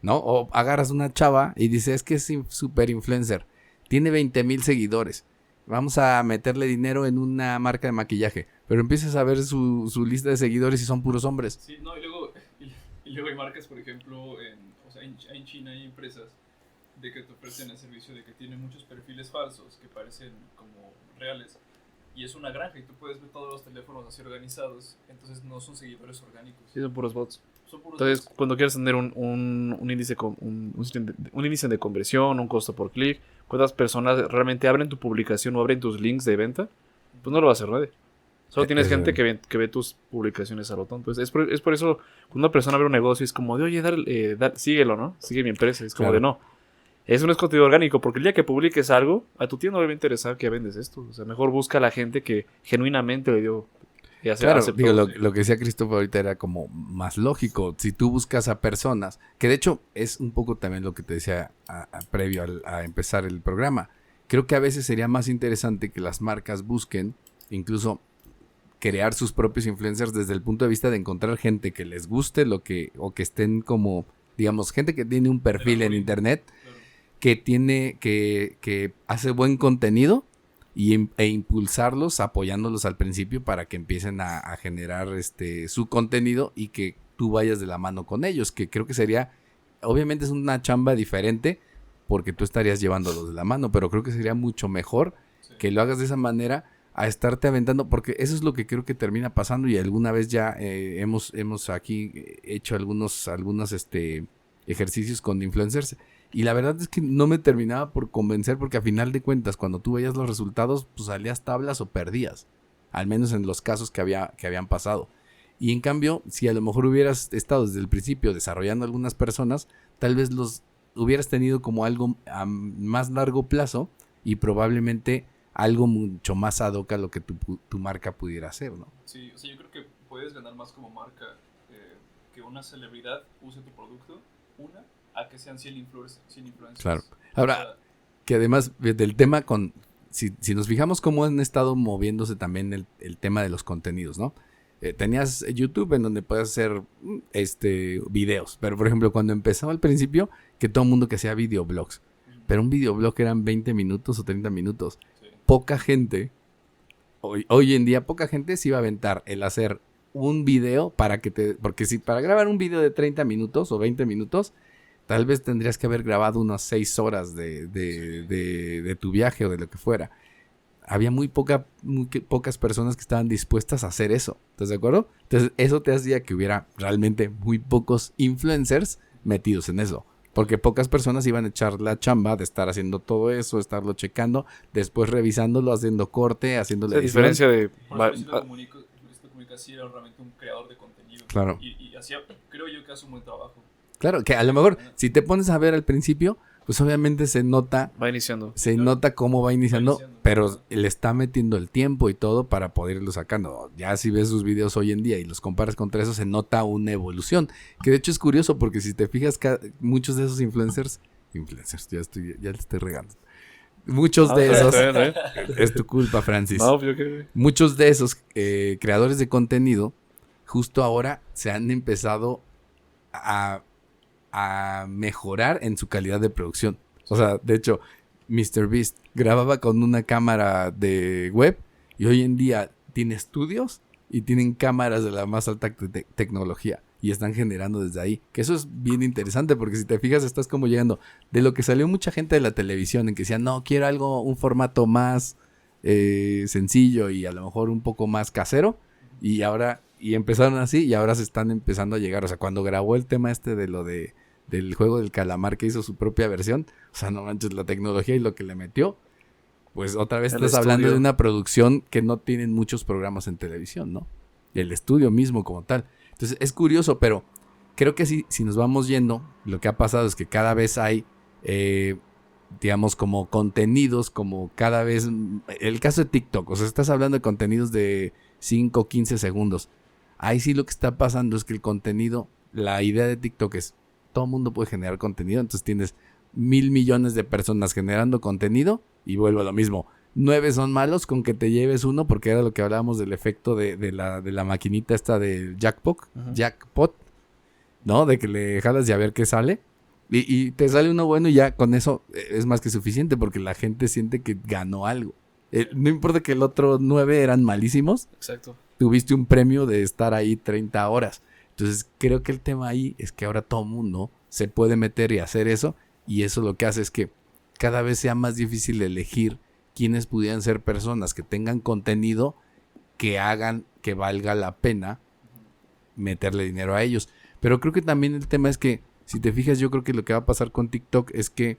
¿no? O agarras una chava y dices, es que es super influencer. Tiene 20,000 seguidores. Vamos a meterle dinero en una marca de maquillaje. Pero empiezas a ver su lista de seguidores y son puros hombres. Sí, no, y luego hay marcas, por ejemplo, en China hay empresas de que te ofrecen el servicio de que tienen muchos perfiles falsos que parecen como reales. Y es una granja y tú puedes ver todos los teléfonos así organizados. Entonces no son seguidores orgánicos. Sí, son puros bots. Entonces, cuando quieres tener un índice de conversión, un costo por clic, ¿cuántas personas realmente abren tu publicación o abren tus links de venta? Pues no lo va a hacer nadie. Solo tienes gente que ve tus publicaciones a lo tonto. Es por eso, cuando una persona abre un negocio, es como de, oye, síguelo, ¿no? Sigue mi empresa. Es como de, no. Eso no es contenido orgánico, porque el día que publiques algo, a tu tienda no le va a interesar que vendes esto. O sea, mejor busca a la gente que genuinamente le dio... Claro, digo, lo que decía Christopher ahorita era como más lógico. Si tú buscas a personas, que de hecho es un poco también lo que te decía previo a empezar el programa. Creo que a veces sería más interesante que las marcas busquen, incluso crear sus propios influencers desde el punto de vista de encontrar gente que les guste o que estén como, digamos, gente que tiene un perfil en internet, que tiene, que hace buen contenido. E impulsarlos, apoyándolos al principio para que empiecen a generar su contenido y que tú vayas de la mano con ellos, que creo que sería, obviamente es una chamba diferente porque tú estarías llevándolos de la mano, pero creo que sería mucho mejor que lo hagas de esa manera a estarte aventando, porque eso es lo que creo que termina pasando y alguna vez ya hemos aquí hecho algunos ejercicios con influencers. Y la verdad es que no me terminaba por convencer porque a final de cuentas cuando tú veías los resultados pues salías tablas o perdías. Al menos en los casos que habían pasado. Y en cambio, si a lo mejor hubieras estado desde el principio desarrollando algunas personas, tal vez los hubieras tenido como algo a más largo plazo y probablemente algo mucho más ad hoc a lo que tu marca pudiera hacer, ¿no? Sí, o sea, yo creo que puedes ganar más como marca que una celebridad use tu producto, a que sean 100 influencers. Claro. Ahora, que además del tema si nos fijamos cómo han estado moviéndose también el tema de los contenidos, ¿no? Tenías YouTube en donde puedes hacer videos, pero por ejemplo cuando empezaba al principio, que todo el mundo que hacía videoblogs, pero un videoblog eran 20 minutos o 30 minutos. Sí. Poca gente, hoy en día poca gente se iba a aventar el hacer un video porque si para grabar un video de 30 minutos o 20 minutos, tal vez tendrías que haber grabado unas 6 horas de tu viaje o de lo que fuera. Había muy pocas personas que estaban dispuestas a hacer eso. ¿Estás de acuerdo? Entonces, eso te hacía que hubiera realmente muy pocos influencers metidos en eso. Porque pocas personas iban a echar la chamba de estar haciendo todo eso, estarlo checando, después revisándolo, haciendo corte, haciendo la edición. diferencia de... Luisito Comunica sí era realmente un creador de contenido. Claro. Y hacía, creo yo que hace un buen trabajo. Claro, que a lo mejor, si te pones a ver al principio, pues obviamente se nota cómo va iniciando, pero le está metiendo el tiempo y todo para poder irlo sacando. Ya si ves sus videos hoy en día y los comparas contra eso, se nota una evolución. Que de hecho es curioso porque si te fijas, muchos de esos influencers, ya le estoy regando. Muchos de esos, es tu culpa, Francis. No, yo creo. Muchos de esos creadores de contenido, justo ahora se han empezado a mejorar en su calidad de producción. O sea, de hecho, MrBeast grababa con una cámara de web y hoy en día tiene estudios y tienen cámaras de la más alta tecnología y están generando desde ahí. Que eso es bien interesante porque si te fijas estás como llegando de lo que salió mucha gente de la televisión en que decían, no, quiero un formato más sencillo y a lo mejor un poco más casero y empezaron así y ahora se están empezando a llegar. O sea, cuando grabó el tema del juego del calamar que hizo su propia versión, o sea, no manches, la tecnología y lo que le metió, pues otra vez estás hablando de una producción que no tienen muchos programas en televisión, ¿no? El estudio mismo como tal. Entonces es curioso, pero creo que si nos vamos yendo, lo que ha pasado es que cada vez hay, digamos, como contenidos, como cada vez, el caso de TikTok, o sea, estás hablando de contenidos de 5, 15 segundos. Ahí sí lo que está pasando es que el contenido, la idea de TikTok es, todo el mundo puede generar contenido, entonces tienes 1,000 millones de personas generando contenido y vuelvo a lo mismo. 9 son malos con que te lleves uno, porque era lo que hablábamos del efecto de la maquinita esta del jackpot, ¿no? De que le jalas y a ver qué sale. Y te sale uno bueno y ya con eso es más que suficiente porque la gente siente que ganó algo. No importa que el otro 9 eran malísimos. Exacto. Tuviste un premio de estar ahí 30 horas. Entonces creo que el tema ahí es que ahora todo el mundo se puede meter y hacer eso. Y eso lo que hace es que cada vez sea más difícil elegir quiénes pudieran ser personas que tengan contenido que hagan que valga la pena meterle dinero a ellos. Pero creo que también el tema es que, si te fijas, yo creo que lo que va a pasar con TikTok es que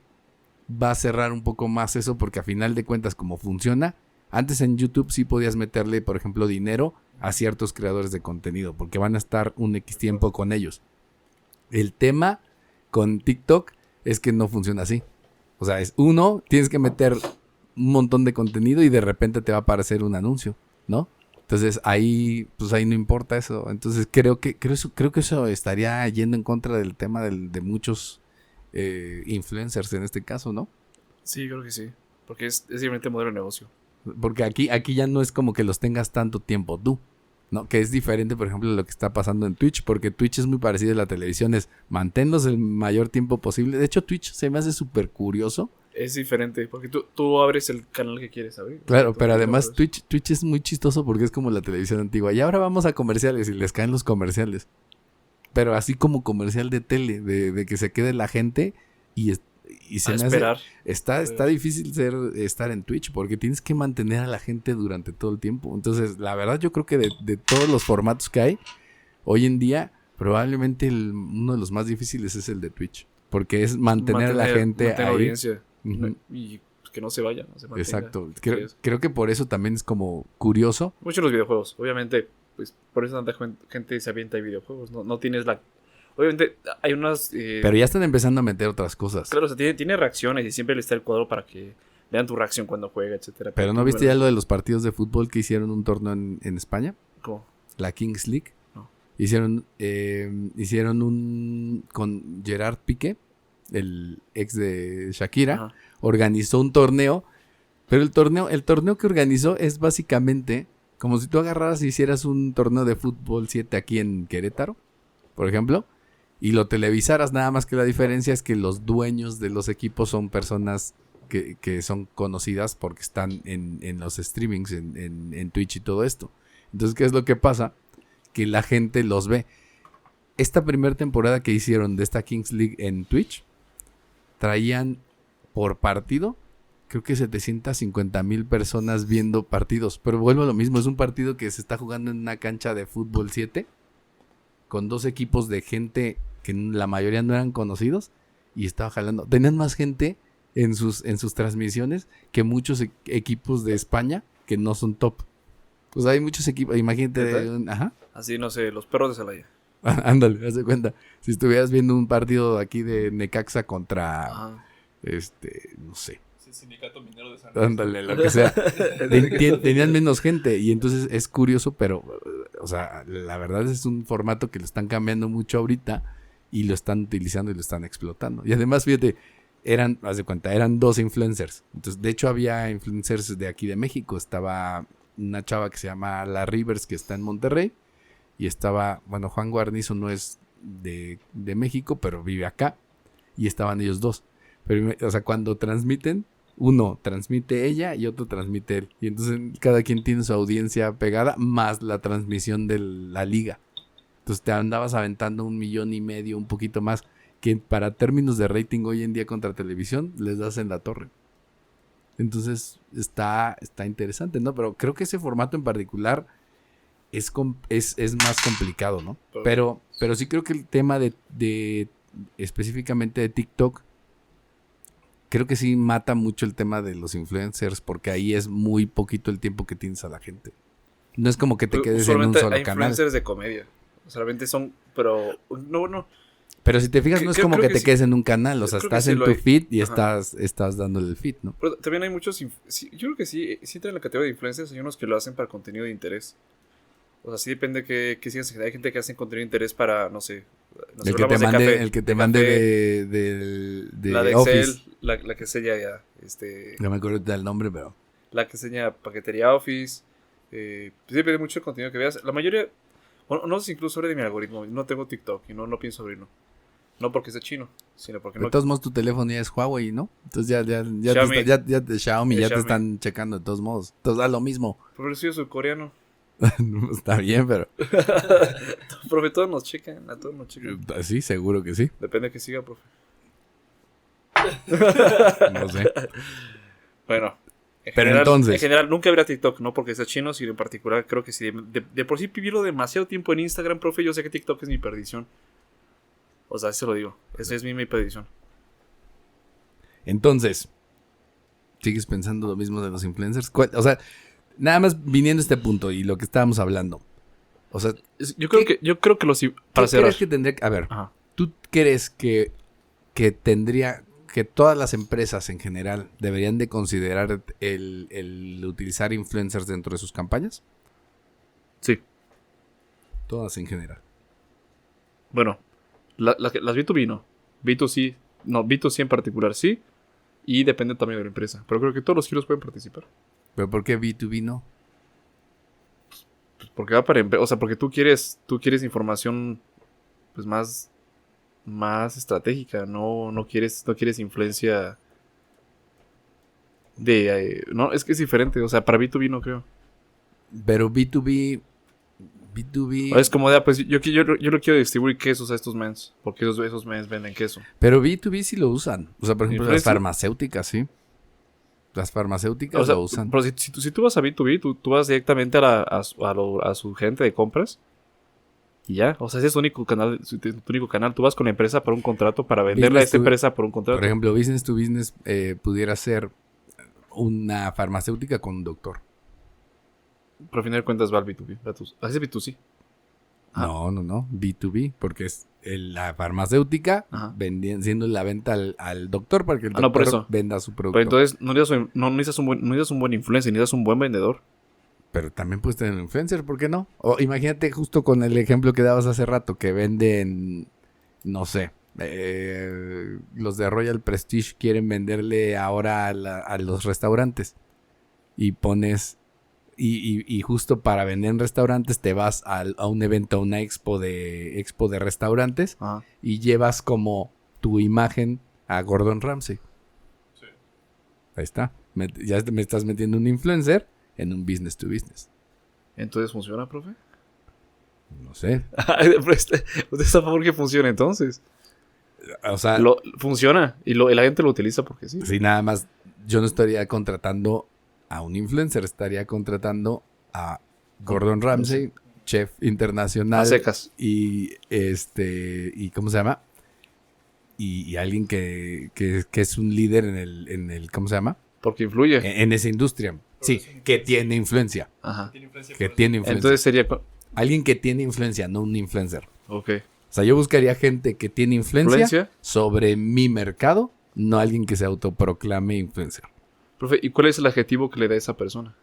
va a cerrar un poco más eso porque a final de cuentas como funciona, antes en YouTube sí podías meterle, por ejemplo, dinero a ciertos creadores de contenido porque van a estar un X tiempo con ellos. El tema con TikTok es que no funciona así. O sea, tienes que meter un montón de contenido y de repente te va a aparecer un anuncio, ¿no? Entonces ahí no importa eso. Entonces creo que eso estaría yendo en contra del tema de muchos influencers en este caso, ¿no? Sí, creo que sí. Porque es diferente el modelo de negocio. Porque aquí ya no es como que los tengas tanto tiempo tú, ¿no? Que es diferente, por ejemplo, de lo que está pasando en Twitch, porque Twitch es muy parecido a la televisión, es manténlos el mayor tiempo posible. De hecho, Twitch se me hace súper curioso. Es diferente, porque tú abres el canal que quieres abrir. Claro, pero además Twitch es muy chistoso porque es como la televisión antigua. Y ahora vamos a comerciales y les caen los comerciales. Pero así como comercial de tele, de que se quede la gente y se me esperar. Está difícil estar en Twitch porque tienes que mantener a la gente durante todo el tiempo. Entonces, la verdad yo creo que de todos los formatos que hay, hoy en día, probablemente uno de los más difíciles es el de Twitch. Porque es mantener a la gente ahí. Audiencia. Uh-huh. Y que no se vaya, no se mantenga. Exacto. Creo que por eso también es como curioso. Mucho los videojuegos. Obviamente, pues por eso tanta gente se avienta en videojuegos. No tienes la... Obviamente hay unas... Pero ya están empezando a meter otras cosas. Claro, o sea, tiene reacciones y siempre le está el cuadro para que vean tu reacción cuando juega, etcétera. Pero ¿no viste ya lo de los partidos de fútbol que hicieron un torneo en España? ¿Cómo? La Kings League. No. Hicieron con Gerard Piqué, el ex de Shakira. Ajá. Organizó un torneo. Pero el torneo que organizó es básicamente como si tú agarraras y hicieras un torneo de fútbol 7 aquí en Querétaro, por ejemplo, y lo televisaras, nada más que la diferencia es que los dueños de los equipos son personas que son conocidas porque están en los streamings, en Twitch y todo esto. Entonces, ¿qué es lo que pasa? que la gente los ve. Esta primera temporada que hicieron de esta Kings League en Twitch, traían por partido, creo que 750,000 personas viendo partidos. Pero vuelvo a lo mismo, es un partido que se está jugando en una cancha de fútbol 7, con 2 equipos de gente que la mayoría no eran conocidos, y estaba jalando. Tenían más gente en sus transmisiones que muchos equipos de España que no son top. Pues hay muchos equipos, imagínate. Ajá. Así, no sé, los perros de Celaya. Ándale, haz de cuenta. Si estuvieras viendo un partido aquí de Necaxa contra, Ajá. no sé. Es el sindicato minero de San Luis. Ándale, lo que sea. Tenían menos gente y entonces es curioso, pero, o sea, la verdad es un formato que lo están cambiando mucho ahorita y lo están utilizando y lo están explotando. Y además, fíjate, haz de cuenta, eran 2 influencers. Entonces, de hecho, había influencers de aquí de México. Estaba una chava que se llama La Rivers, que está en Monterrey. Y estaba, bueno, Juan Guarnizo no es de México, pero vive acá. Y estaban ellos 2. Pero, o sea, cuando transmiten, uno transmite ella y otro transmite él. Y entonces cada quien tiene su audiencia pegada, más la transmisión de la liga. Entonces te andabas aventando 1,5 millones, un poquito más, que para términos de rating hoy en día contra televisión, les das en la torre. Entonces está interesante, ¿no? Pero creo que ese formato en particular es más complicado, ¿no? Pero sí creo que el tema de específicamente de TikTok, creo que sí mata mucho el tema de los influencers, porque ahí es muy poquito el tiempo que tienes a la gente. No es como que te quedes en un solo hay canal. influencers de comedia. Solamente son, pero no. Pero si te fijas, no es como que te quedes en un canal. O sea, creo que estás sí en lo tu hay. feed y Ajá. estás dándole el feed, ¿no? Pero también hay muchos, yo creo que sí entra en la categoría de influencers. Hay unos que lo hacen para contenido de interés. O sea, sí depende que sigas. Hay gente que hace contenido de interés para, no sé. El que te mande de la de Office. Excel, la que enseña ya, No me acuerdo del nombre, pero... la que enseña paquetería Office. Pues depende mucho del contenido que veas. La mayoría, bueno, no sé, incluso sobre de mi algoritmo. No tengo TikTok y no pienso abrirlo. No porque sea chino, sino porque De todos modos, tu teléfono ya es Huawei, ¿no? Entonces ya Xiaomi. Xiaomi ya te Xiaomi. están checando de todos modos. Entonces da lo mismo. Pero yo soy surcoreano. Está bien, pero... Profe, todos nos checan, a todos nos checan. Sí, seguro que sí. Depende que siga, profe. No sé. Bueno. Entonces... En general, nunca verá TikTok, no porque sea chino, sino en particular creo que si de por sí vivirlo demasiado tiempo en Instagram, profe, yo sé que TikTok es mi perdición. O sea, se lo digo. Esa es mi perdición. Entonces, ¿sigues pensando lo mismo de los influencers? O sea, nada más viniendo a este punto y lo que estábamos hablando. O sea, Yo creo que los... Para ¿qué cerrar. crees que tendría que... A ver, Ajá. ¿tú crees que tendría... que todas las empresas en general deberían de considerar el utilizar influencers dentro de sus campañas? Sí. Todas en general. Bueno, las B2B no. B2C, no, B2C en particular sí. Y depende también de la empresa. Pero creo que todos los giros pueden participar. ¿Pero por qué B2B no? Pues porque va para o sea, porque tú quieres información pues más estratégica, no quieres influencia de no, es que es diferente, o sea, para B2B no creo. Pero B2B... Es como de, pues yo no quiero distribuir quesos a estos mens, porque esos mens venden queso. Pero B2B sí lo usan. O sea, por ejemplo, las ¿Influencia? farmacéuticas, sí. Las farmacéuticas O sea, lo usan. pero si tú vas a B2B, tú vas directamente a su gente de compras y ya. O sea, ese es tu único canal. Tú vas con la empresa para un contrato, para venderle a esta empresa por un contrato. Por ejemplo, business to business pudiera ser una farmacéutica con un doctor. Pero al final de cuentas va al B2B. Así es B2C. Ajá. No. B2B, porque es la farmacéutica Ajá. siendo la venta al doctor para que el Ah, no, por doctor eso. venda su producto. Pero entonces no necesitas un buen influencer, necesitas un buen vendedor. Pero también puedes tener un influencer, ¿por qué no? O imagínate justo con el ejemplo que dabas hace rato, que venden, no sé, los de Royal Prestige quieren venderle ahora a los restaurantes. Y pones, y justo para vender en restaurantes te vas a un evento, a una expo de restaurantes, Ajá. y llevas como tu imagen a Gordon Ramsay. Sí. Ahí está. Ya me estás metiendo un influencer en un business to business. Entonces, ¿funciona, profe? No sé. ¿Usted está a favor que funcione entonces? O sea, Funciona y la gente lo utiliza porque sí. si nada más, yo no estaría contratando a un influencer, estaría contratando a Gordon Ramsay, chef internacional. A secas. Y y ¿cómo se llama? Y alguien que es un líder en el ¿cómo se llama? Porque influye. En esa industria. Sí, que tiene influencia. Ajá. Tiene influencia Que por tiene influencia. Entonces sería... Alguien que tiene influencia, no un influencer. Ok. O sea, yo buscaría gente que tiene influencia ¿Influencia? sobre mi mercado, no alguien que se autoproclame influencer. Profe, ¿y cuál es el adjetivo que le da a esa persona?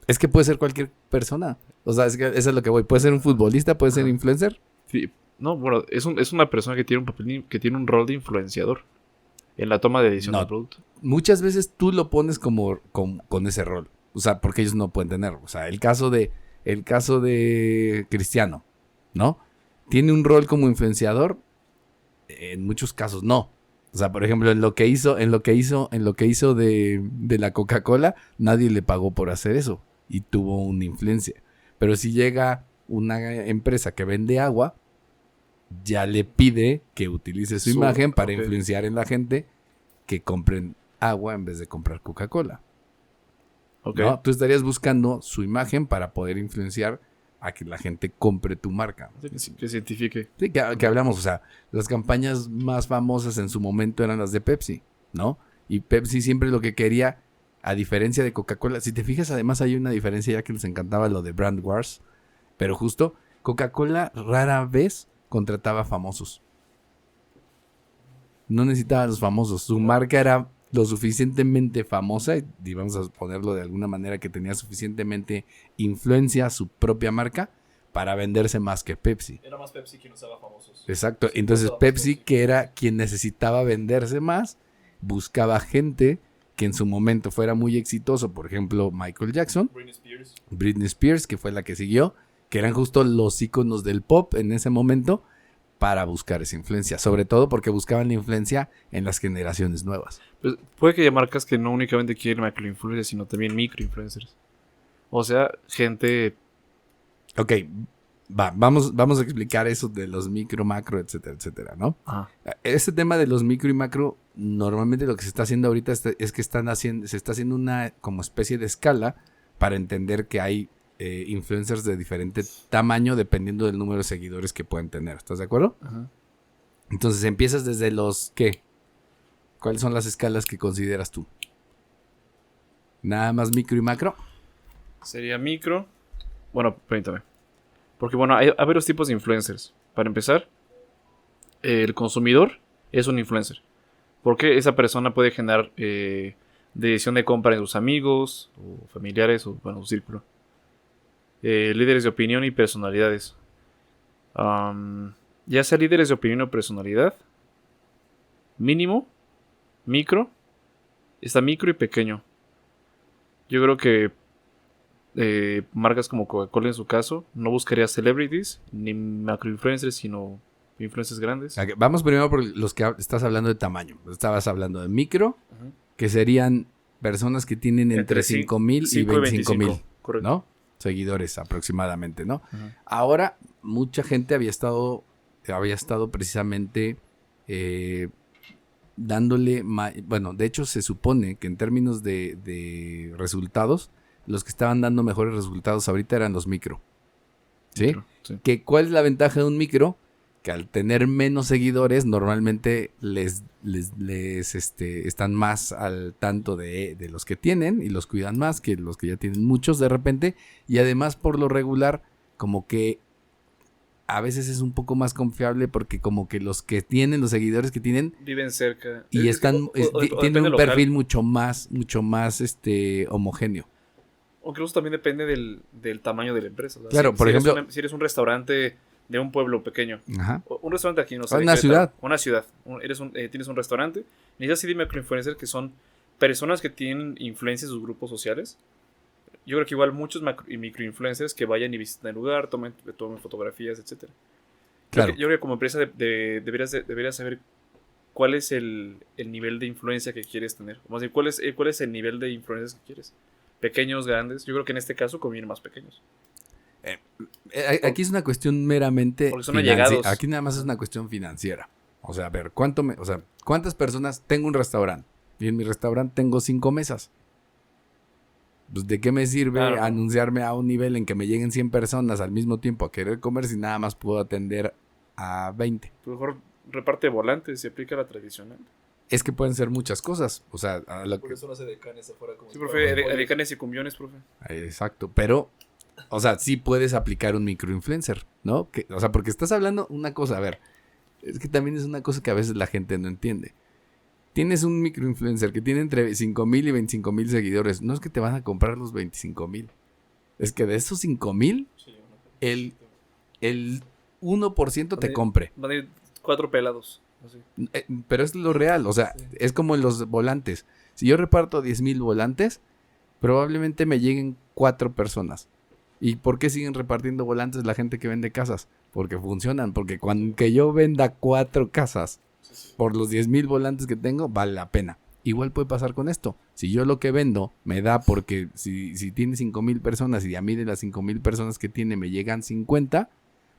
Es que puede ser cualquier persona. O sea, es que eso es lo que voy. Puede ser un futbolista, puede ser influencer. Sí, no, bueno, es una persona que tiene un papel, que tiene un rol de influenciador en la toma de decisión No. del producto. Muchas veces tú lo pones como con ese rol. O sea, porque ellos no pueden tenerlo. O sea, el caso de Cristiano, ¿no? ¿Tiene un rol como influenciador? En muchos casos no. O sea, por ejemplo, en lo que hizo de la Coca-Cola, nadie le pagó por hacer eso y tuvo una influencia. Pero si llega una empresa que vende agua, ya le pide que utilice su imagen para ok. influenciar en la gente que compren agua en vez de comprar Coca-Cola. Ok. ¿No? Tú estarías buscando su imagen para poder influenciar a que la gente compre tu marca. Que se identifique. Sí, que hablamos, o sea, las campañas más famosas en su momento eran las de Pepsi, ¿no? Y Pepsi siempre lo que quería, a diferencia de Coca-Cola, si te fijas, además hay una diferencia ya que les encantaba lo de Brand Wars, pero justo Coca-Cola rara vez contrataba famosos. No necesitaba a los famosos, su marca era lo suficientemente famosa, y vamos a ponerlo de alguna manera, que tenía suficientemente influencia a su propia marca para venderse más que Pepsi. Era más Pepsi quien usaba famosos. Exacto. Sí, Entonces usaba más Pepsi, que era quien necesitaba venderse más, buscaba gente que en su momento fuera muy exitoso. Por ejemplo, Michael Jackson, Britney Spears, que fue la que siguió, que eran justo los íconos del pop en ese momento, para buscar esa influencia. Sobre todo porque buscaban la influencia en las generaciones nuevas. Pues, puede que haya marcas que no únicamente quieren macroinfluencers, sino también microinfluencers. O sea, gente... Ok, vamos a explicar eso de los micro, macro, etcétera, etcétera, ¿no? Ajá. Este tema de los micro y macro, normalmente lo que se está haciendo ahorita es que se está haciendo una como especie de escala para entender que hay influencers de diferente tamaño dependiendo del número de seguidores que pueden tener. ¿Estás de acuerdo? Ajá. Entonces empiezas desde los ¿qué? ¿Cuáles son las escalas que consideras tú? ¿Nada más micro y macro? Sería micro. Bueno, permítame. Porque bueno, hay varios tipos de influencers. Para empezar, el consumidor es un influencer. Porque esa persona puede generar decisión de compra en sus amigos o familiares o bueno, su círculo. Líderes de opinión y personalidades. Ya sea líderes de opinión o personalidad. Mínimo, micro. Está micro y pequeño. Yo creo que marcas como Coca-Cola en su caso no buscaría celebrities ni macroinfluencers, sino influencers grandes. Okay, vamos primero por los que estás hablando de tamaño. Estabas hablando de micro, Ajá. que serían personas que tienen entre 5,000 y 25,000, correcto. ¿no? Seguidores aproximadamente, ¿no? Ajá. Ahora, mucha gente había estado precisamente dándole... Bueno, de hecho se supone que en términos de resultados, los que estaban dando mejores resultados ahorita eran los micro. ¿Sí? Micro, sí. ¿Cuál es la ventaja de un micro? Que al tener menos seguidores, normalmente les están más al tanto de los que tienen y los cuidan más que los que ya tienen muchos de repente. Y además, por lo regular, como que a veces es un poco más confiable porque como que los que tienen, los seguidores que tienen, Viven cerca. y están tienen un perfil mucho más homogéneo. O incluso también depende del tamaño de la empresa. ¿Verdad? Claro, por ejemplo... si eres un restaurante de un pueblo pequeño. Ajá. Un restaurante aquí, no sé. Una ciudad. Una ciudad. Tienes un restaurante. Necesitas sí de microinfluencers que son personas que tienen influencia en sus grupos sociales. Yo creo que igual muchos microinfluencers que vayan y visiten el lugar, tomen fotografías, etc. Claro. Yo creo que como empresa deberías saber cuál es el nivel de influencia que quieres tener. O más bien, cuál es el nivel de influencias que quieres. Pequeños, grandes. Yo creo que en este caso conviene más pequeños. Aquí es una cuestión meramente Porque son allegados. Aquí nada más es una cuestión financiera. O sea, a ver, ¿cuántas personas? Tengo un restaurante y en mi restaurante tengo 5 mesas. Pues, ¿de qué me sirve anunciarme a un nivel en que me lleguen 100 personas al mismo tiempo a querer comer si nada más puedo atender a 20? Mejor reparte volantes y aplica la tradicional. Es que pueden ser muchas cosas. O sea, Por eso no hace decanes afuera como Sí, si profe, fueran decanes y cumbiones, profe. Exacto, pero, o sea, sí puedes aplicar un microinfluencer, ¿no? O sea, porque estás hablando una cosa, a ver, es que también es una cosa que a veces la gente no entiende. Tienes un microinfluencer que tiene entre 5,000 y 25,000 seguidores. No es que te van a comprar los 25,000. Es que de esos 5,000, el 1% te compre. Van a ir 4 pelados. Así. Pero es lo real, o sea, es como en los volantes. Si yo reparto 10,000 volantes, probablemente me lleguen 4 personas. ¿Y por qué siguen repartiendo volantes la gente que vende casas? Porque funcionan, porque cuando que yo venda 4 casas por los 10,000 volantes que tengo, vale la pena. Igual puede pasar con esto. Si yo lo que vendo me da porque si tiene 5,000 personas y a mí de las 5,000 personas que tiene me llegan 50,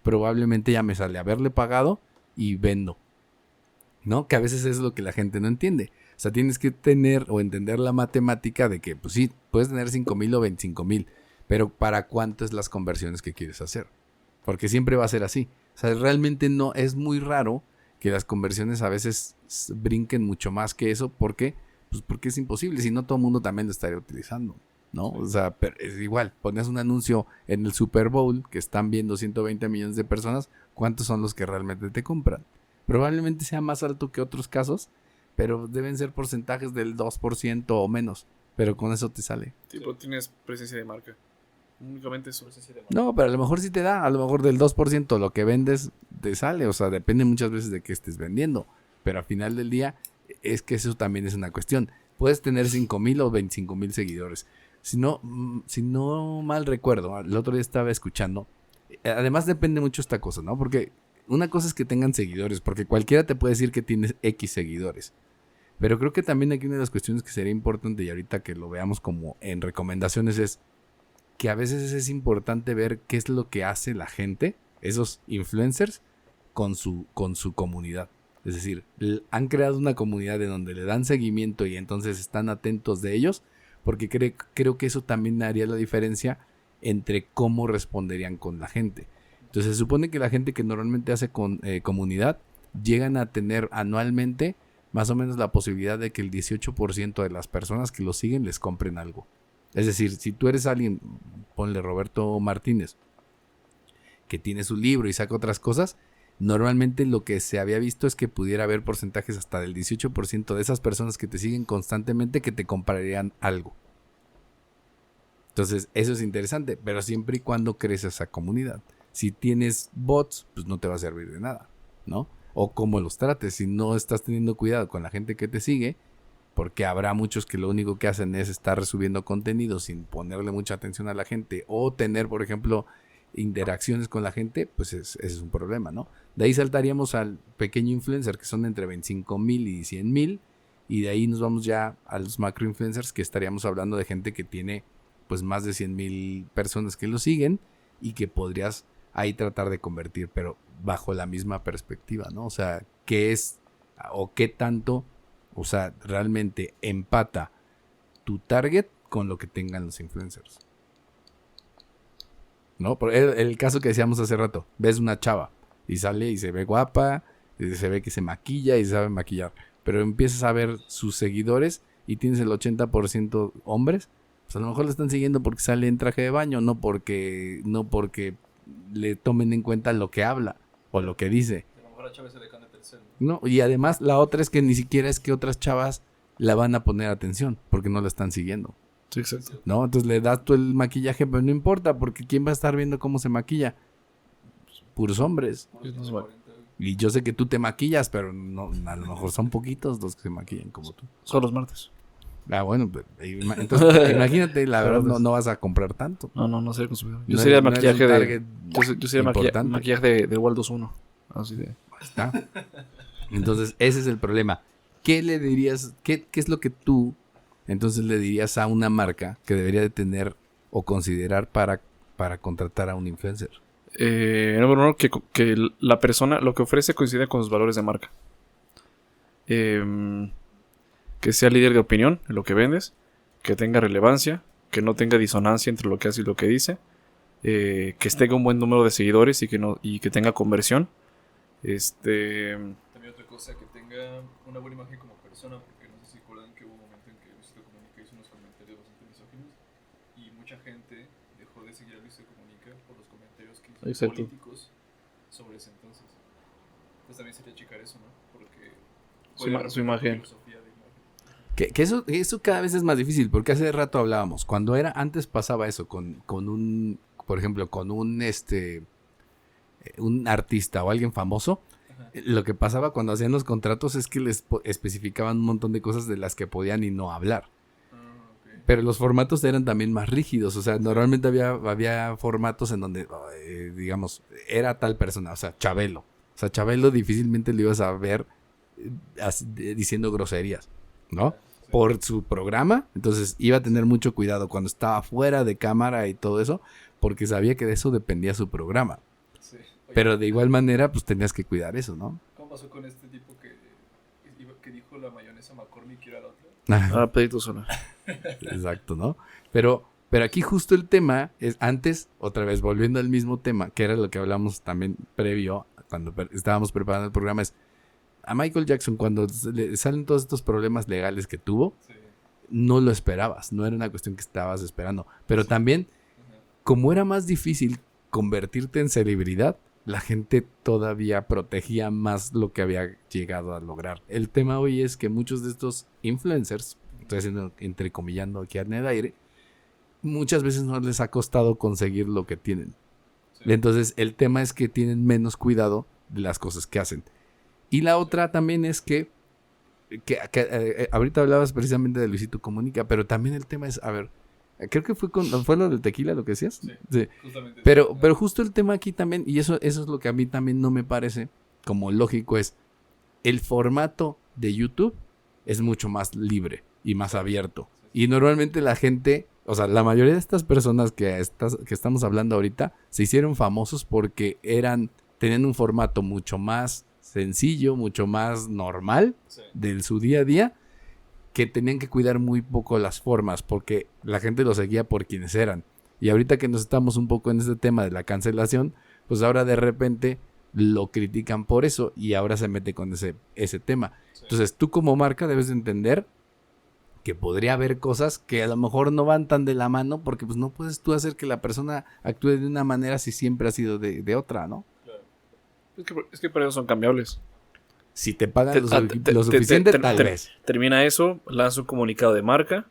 probablemente ya me sale haberle pagado y vendo. ¿No? Que a veces es lo que la gente no entiende. O sea, tienes que tener o entender la matemática de que, pues sí, puedes tener 5,000 o 25,000, pero ¿para cuántas las conversiones que quieres hacer? Porque siempre va a ser así. O sea, realmente no, es muy raro que las conversiones a veces brinquen mucho más que eso. ¿Por qué? Pues porque es imposible. Si no, todo el mundo también lo estaría utilizando, ¿no? O sea, pero es igual. Pones un anuncio en el Super Bowl que están viendo 120 millones de personas. ¿Cuántos son los que realmente te compran? Probablemente sea más alto que otros casos, pero deben ser porcentajes del 2% o menos. Pero con eso te sale. Tipo, tienes presencia de marca. Únicamente eso. No, pero a lo mejor sí te da. A lo mejor del 2% lo que vendes te sale. O sea, depende muchas veces de qué estés vendiendo. Pero al final del día es que eso también es una cuestión. Puedes tener 5,000 o 25,000 seguidores. Si no mal recuerdo, el otro día estaba escuchando. Además depende mucho esta cosa, ¿no? Porque una cosa es que tengan seguidores, porque cualquiera te puede decir que tienes X seguidores. Pero creo que también aquí una de las cuestiones que sería importante, y ahorita que lo veamos como en recomendaciones, es que a veces es importante ver qué es lo que hace la gente, esos influencers, con su comunidad. Es decir, han creado una comunidad en donde le dan seguimiento y entonces están atentos de ellos, porque creo que eso también haría la diferencia entre cómo responderían con la gente. Entonces se supone que la gente que normalmente hace comunidad llegan a tener anualmente más o menos la posibilidad de que el 18% de las personas que lo siguen les compren algo. Es decir, si tú eres alguien, ponle Roberto Martínez, que tiene su libro y saca otras cosas, normalmente lo que se había visto es que pudiera haber porcentajes hasta del 18% de esas personas que te siguen constantemente que te comprarían algo. Entonces eso es interesante, pero siempre y cuando crece esa comunidad. Si tienes bots, pues no te va a servir de nada, ¿no? O cómo los trates. Si no estás teniendo cuidado con la gente que te sigue, porque habrá muchos que lo único que hacen es estar subiendo contenido sin ponerle mucha atención a la gente o tener, por ejemplo, interacciones con la gente, pues ese es un problema, ¿no? De ahí saltaríamos al pequeño influencer, que son entre 25,000 y 100,000, y de ahí nos vamos ya a los macro influencers, que estaríamos hablando de gente que tiene pues más de 100,000 personas que lo siguen y que podrías ahí tratar de convertir, pero bajo la misma perspectiva, ¿no? O sea, ¿qué es o qué tanto, o sea, realmente empata tu target con lo que tengan los influencers? ¿No? Por el caso que decíamos hace rato, ves una chava y sale y se ve guapa, y se ve que se maquilla y sabe maquillar, pero empiezas a ver sus seguidores y tienes el 80% hombres, pues a lo mejor le están siguiendo porque sale en traje de baño, no porque le tomen en cuenta lo que habla o lo que dice. A lo mejor a Chávez se dejan de tercero. No, y además la otra es que ni siquiera es que otras chavas la van a poner atención porque no la están siguiendo. Sí, exacto. No, entonces le das tú el maquillaje, pero no importa, porque ¿quién va a estar viendo cómo se maquilla? Pues, puros hombres. Y yo sé que tú te maquillas, pero no, a lo mejor son poquitos los que se maquillan como tú. Son los martes. Ah, bueno, pues, entonces imagínate, la verdad no vas a comprar tanto. No sería consumidor. Yo No sería eres- no eres maquillaje un de. target Yo sería importante. maquillaje de Waldos 1. Así de. ¿Está? Entonces, ese es el problema. ¿Qué le dirías? ¿Qué es lo que tú entonces le dirías a una marca que debería de tener o considerar para para contratar a un influencer? Número uno, que la persona lo que ofrece coincide con sus valores de marca. Que sea líder de opinión en lo que vendes, que tenga relevancia, que no tenga disonancia entre lo que hace y lo que dice, que tenga un buen número de seguidores y que tenga conversión. También otra cosa, que tenga una buena imagen como persona, porque no sé si recuerdan que hubo un momento en que Luisito Comunica hizo unos comentarios bastante misóginos y mucha gente dejó de seguir a Luisito Comunica por los comentarios que hizo Exacto. políticos sobre ese entonces. Entonces también sería checar eso, ¿no? Porque Su imagen. filosofía de imagen. Que eso cada vez es más difícil, porque hace rato hablábamos, antes pasaba eso con un, por ejemplo, con un artista o alguien famoso. Ajá. Lo que pasaba cuando hacían los contratos es que les especificaban un montón de cosas de las que podían y no hablar. Ok. Pero los formatos eran también más rígidos, o sea, normalmente había formatos en donde, digamos, era tal persona, o sea, Chabelo. O sea, Chabelo difícilmente lo ibas a ver diciendo groserías, ¿no? Sí. Por su programa, entonces iba a tener mucho cuidado cuando estaba fuera de cámara y todo eso, porque sabía que de eso dependía su programa. Sí. Oye, Pero de igual manera, pues tenías que cuidar eso, ¿no? ¿cómo pasó con este tipo que dijo la mayonesa McCormick que era la otra? Ah, Pedrito Sola. Exacto, ¿no? Pero aquí justo el tema es, antes, otra vez, volviendo al mismo tema, que era lo que hablamos también previo, cuando estábamos preparando el programa, es a Michael Jackson, cuando le salen todos estos problemas legales que tuvo, Sí. no lo esperabas, no era una cuestión que estabas esperando. Pero también, Ajá. como era más difícil convertirte en celebridad, la gente todavía protegía más lo que había llegado a lograr. El tema hoy es que muchos de estos influencers, estoy haciendo entrecomillando aquí en el aire, muchas veces no les ha costado conseguir lo que tienen. Sí. Entonces el tema es que tienen menos cuidado de las cosas que hacen. Y la otra también es que ahorita hablabas precisamente de Luisito Comunica, pero también el tema es, a ver, creo que fue lo del tequila lo que decías. Sí. Sí. Justamente. Pero justo el tema aquí también, y eso es lo que a mí también no me parece como lógico, es el formato de YouTube es mucho más libre y más abierto. Y normalmente la gente, o sea, la mayoría de estas personas que estamos hablando ahorita se hicieron famosos porque tenían un formato mucho más sencillo, mucho más normal Sí. de su día a día, que tenían que cuidar muy poco las formas porque la gente los seguía por quienes eran. Y ahorita que nos estamos un poco en este tema de la cancelación, pues ahora de repente lo critican por eso y ahora se mete con ese tema. Sí. Entonces tú como marca debes de entender que podría haber cosas que a lo mejor no van tan de la mano porque pues no puedes tú hacer que la persona actúe de una manera si siempre ha sido de otra, ¿no? Claro. Es que para eso son cambiables. Si te pagan lo te- suficiente, te- tal te- vez. Termina eso, lanza un comunicado de marca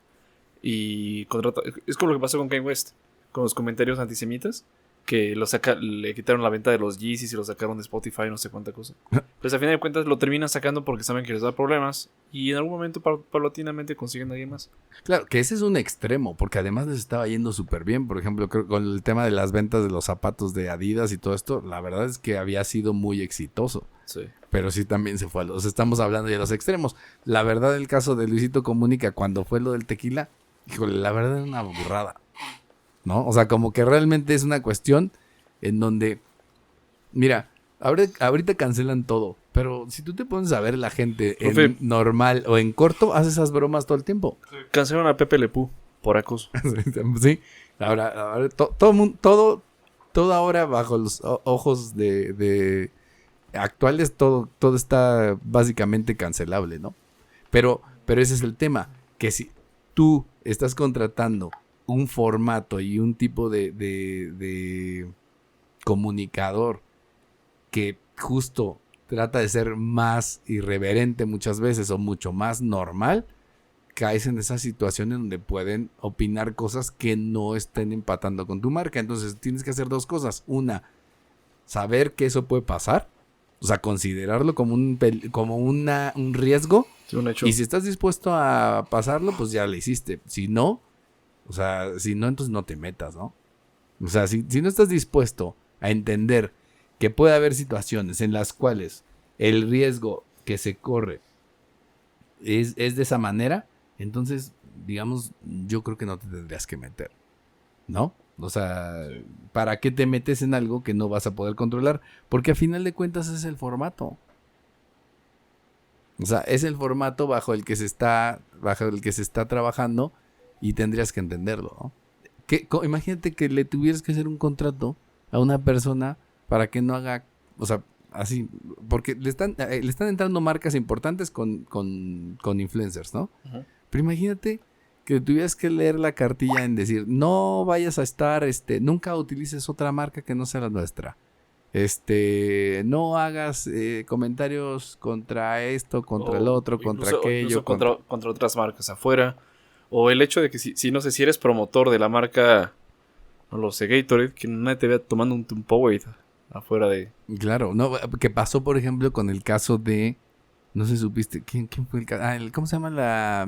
y contrata. Es como lo que pasó con Kanye West, con los comentarios antisemitas, que le quitaron la venta de los Yeezys y lo sacaron de Spotify, no sé cuánta cosa. Pues a final de cuentas lo terminan sacando porque saben que les da problemas y en algún momento paulatinamente consiguen a alguien más. Claro, que ese es un extremo, porque además les estaba yendo súper bien. Por ejemplo, creo con el tema de las ventas de los zapatos de Adidas y todo esto, la verdad es que había sido muy exitoso. Sí. Pero sí también se fue a los... Estamos hablando de los extremos. La verdad, el caso de Luisito Comunica, cuando fue lo del tequila, híjole, la verdad era una burrada, ¿no? O sea, como que realmente es una cuestión en donde... Mira, ahorita cancelan todo, pero si tú te pones a ver la gente en Profe. normal o en corto, hace esas bromas todo el tiempo. Cancelaron a Pepe Le Pew por acoso. Sí. Ahora todo ahora bajo los ojos de actuales, todo está básicamente cancelable, ¿no? Pero ese es el tema, que si tú estás contratando un formato y un tipo de comunicador que justo trata de ser más irreverente muchas veces o mucho más normal, caes en esa situación en donde pueden opinar cosas que no estén empatando con tu marca. Entonces tienes que hacer dos cosas. Una, saber que eso puede pasar. O sea, considerarlo como un riesgo. Sí, un hecho. Y si estás dispuesto a pasarlo, pues ya lo hiciste. Si no, entonces no te metas, ¿no? O sea, si no estás dispuesto a entender que puede haber situaciones en las cuales el riesgo que se corre es de esa manera, entonces, digamos, yo creo que no te tendrías que meter, ¿no? O sea, ¿para qué te metes en algo que no vas a poder controlar? Porque a final de cuentas es el formato. O sea, es el formato bajo el que se está trabajando y tendrías que entenderlo, ¿no? Imagínate que le tuvieras que hacer un contrato a una persona para que no haga, o sea, así, porque le están entrando marcas importantes con influencers, ¿no? Ajá. Pero imagínate que tuvieras que leer la cartilla en decir, no vayas a estar, nunca utilices otra marca que no sea la nuestra. No hagas comentarios contra esto, contra el otro, contra aquello. Incluso contra otras marcas afuera. O el hecho de que si no sé, si eres promotor de la marca, no lo sé, Gatorade, que nadie te vea tomando un Powerade afuera de... Claro, no, que pasó por ejemplo con el caso de, no sé si supiste, ¿quién fue el caso? ¿Cómo se llama la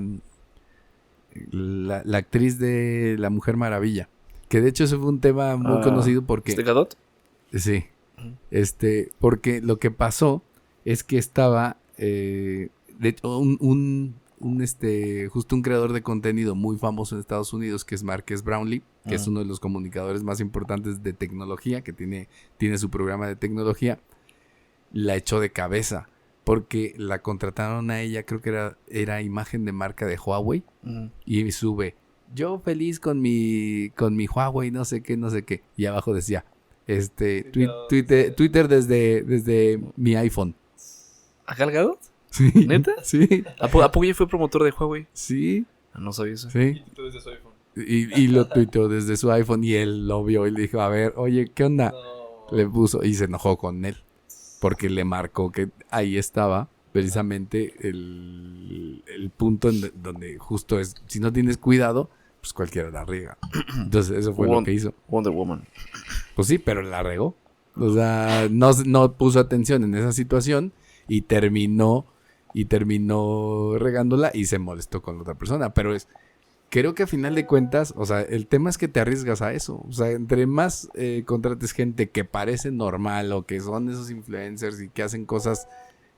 actriz de La Mujer Maravilla? Que de hecho ese fue un tema muy conocido porque... ¿Gadot? Sí. Porque lo que pasó es que estaba de hecho justo un creador de contenido muy famoso en Estados Unidos, que es Marques Brownlee, que es uno de los comunicadores más importantes de tecnología, que tiene su programa de tecnología, la echó de cabeza porque la contrataron a ella, creo que era imagen de marca de Huawei, y sube, yo feliz con mi Huawei, no sé qué, y abajo decía, Twitter desde mi iPhone. ¿A Gal Gadot? Sí. ¿Neta? Sí. ¿A poco ella fue promotor de Huawei? Sí. No sabía eso. Sí. Y tú desde su iPhone. Y lo tuiteó desde su iPhone y él lo vio y le dijo, a ver, oye, ¿qué onda? No. Le puso y se enojó con él porque le marcó que ahí estaba precisamente el punto donde justo es, si no tienes cuidado, pues cualquiera la riega. Entonces eso fue lo que hizo. Wonder Woman. Pues sí, pero la regó. O sea, no puso atención en esa situación y terminó regándola y se molestó con la otra persona. Pero creo que a final de cuentas, o sea, el tema es que te arriesgas a eso. O sea, entre más contrates gente que parece normal o que son esos influencers y que hacen cosas,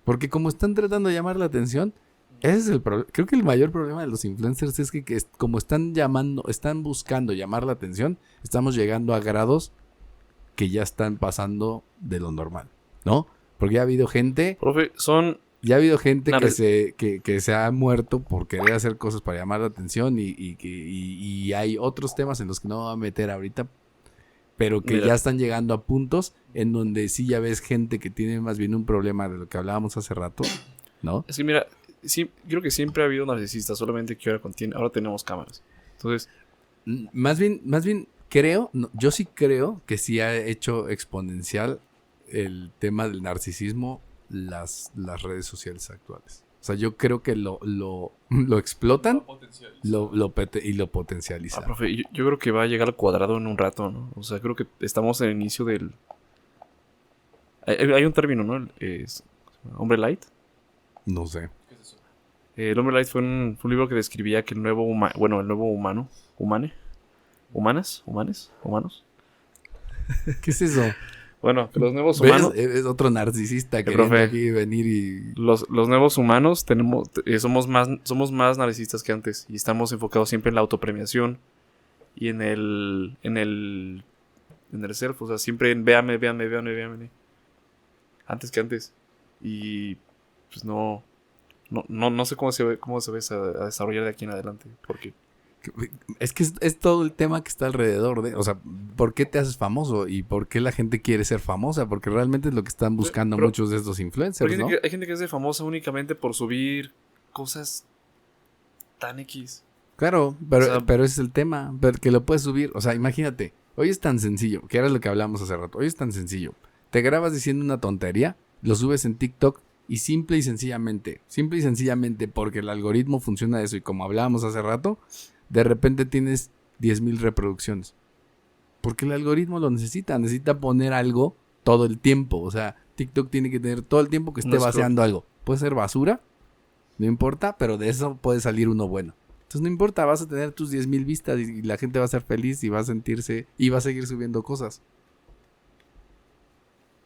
porque como están tratando de llamar la atención, ese es el problema. Creo que el mayor problema de los influencers es que como están buscando llamar la atención, estamos llegando a grados que ya están pasando de lo normal, ¿no? Porque ya ha habido gente... Profe, que se ha muerto por querer hacer cosas para llamar la atención y hay otros temas en los que no me voy a meter ahorita, pero que ya están llegando a puntos en donde sí ya ves gente que tiene más bien un problema de lo que hablábamos hace rato, ¿no? es que mira, sí, creo que siempre ha habido narcisistas, solamente que ahora tenemos cámaras. Entonces, Más bien creo, yo sí creo que sí ha hecho exponencial el tema del narcisismo las redes sociales actuales. O sea, yo creo que lo explotan y lo potencializan. profe, yo creo que va a llegar al cuadrado en un rato, ¿no? O sea, creo que estamos en el inicio del... Hay un término, ¿no? Es hombre light. No sé. ¿Qué es eso? El hombre light fue un libro que describía que el nuevo humano, humanos. ¿Qué es eso? Bueno, que los nuevos ¿Ves? humanos... Es otro narcisista que profe, aquí venir y... Los nuevos humanos somos más narcisistas que antes y estamos enfocados siempre en la autopremiación y en el self, o sea, siempre en véame. Antes que antes. Y pues no sé cómo se va a desarrollar de aquí en adelante, porque Es que es todo el tema que está alrededor de... O sea, ¿por qué te haces famoso? ¿Y por qué la gente quiere ser famosa? Porque realmente es lo que están buscando muchos de estos influencers, ¿no? hay gente que es de famosa únicamente por subir cosas tan X. Claro, pero ese es el tema. Que lo puedes subir. O sea, imagínate. Hoy es tan sencillo. Que era lo que hablamos hace rato. Hoy es tan sencillo. Te grabas diciendo una tontería. Lo subes en TikTok. Y simple y sencillamente, porque el algoritmo funciona de eso. Y como hablábamos hace rato... De repente tienes 10,000 reproducciones. Porque el algoritmo lo necesita. Necesita poner algo todo el tiempo. O sea, TikTok tiene que tener todo el tiempo que esté vaciando algo. Puede ser basura. No importa. Pero de eso puede salir uno bueno. Entonces no importa. Vas a tener tus 10,000 vistas. Y la gente va a ser feliz. Y va a sentirse. Y va a seguir subiendo cosas.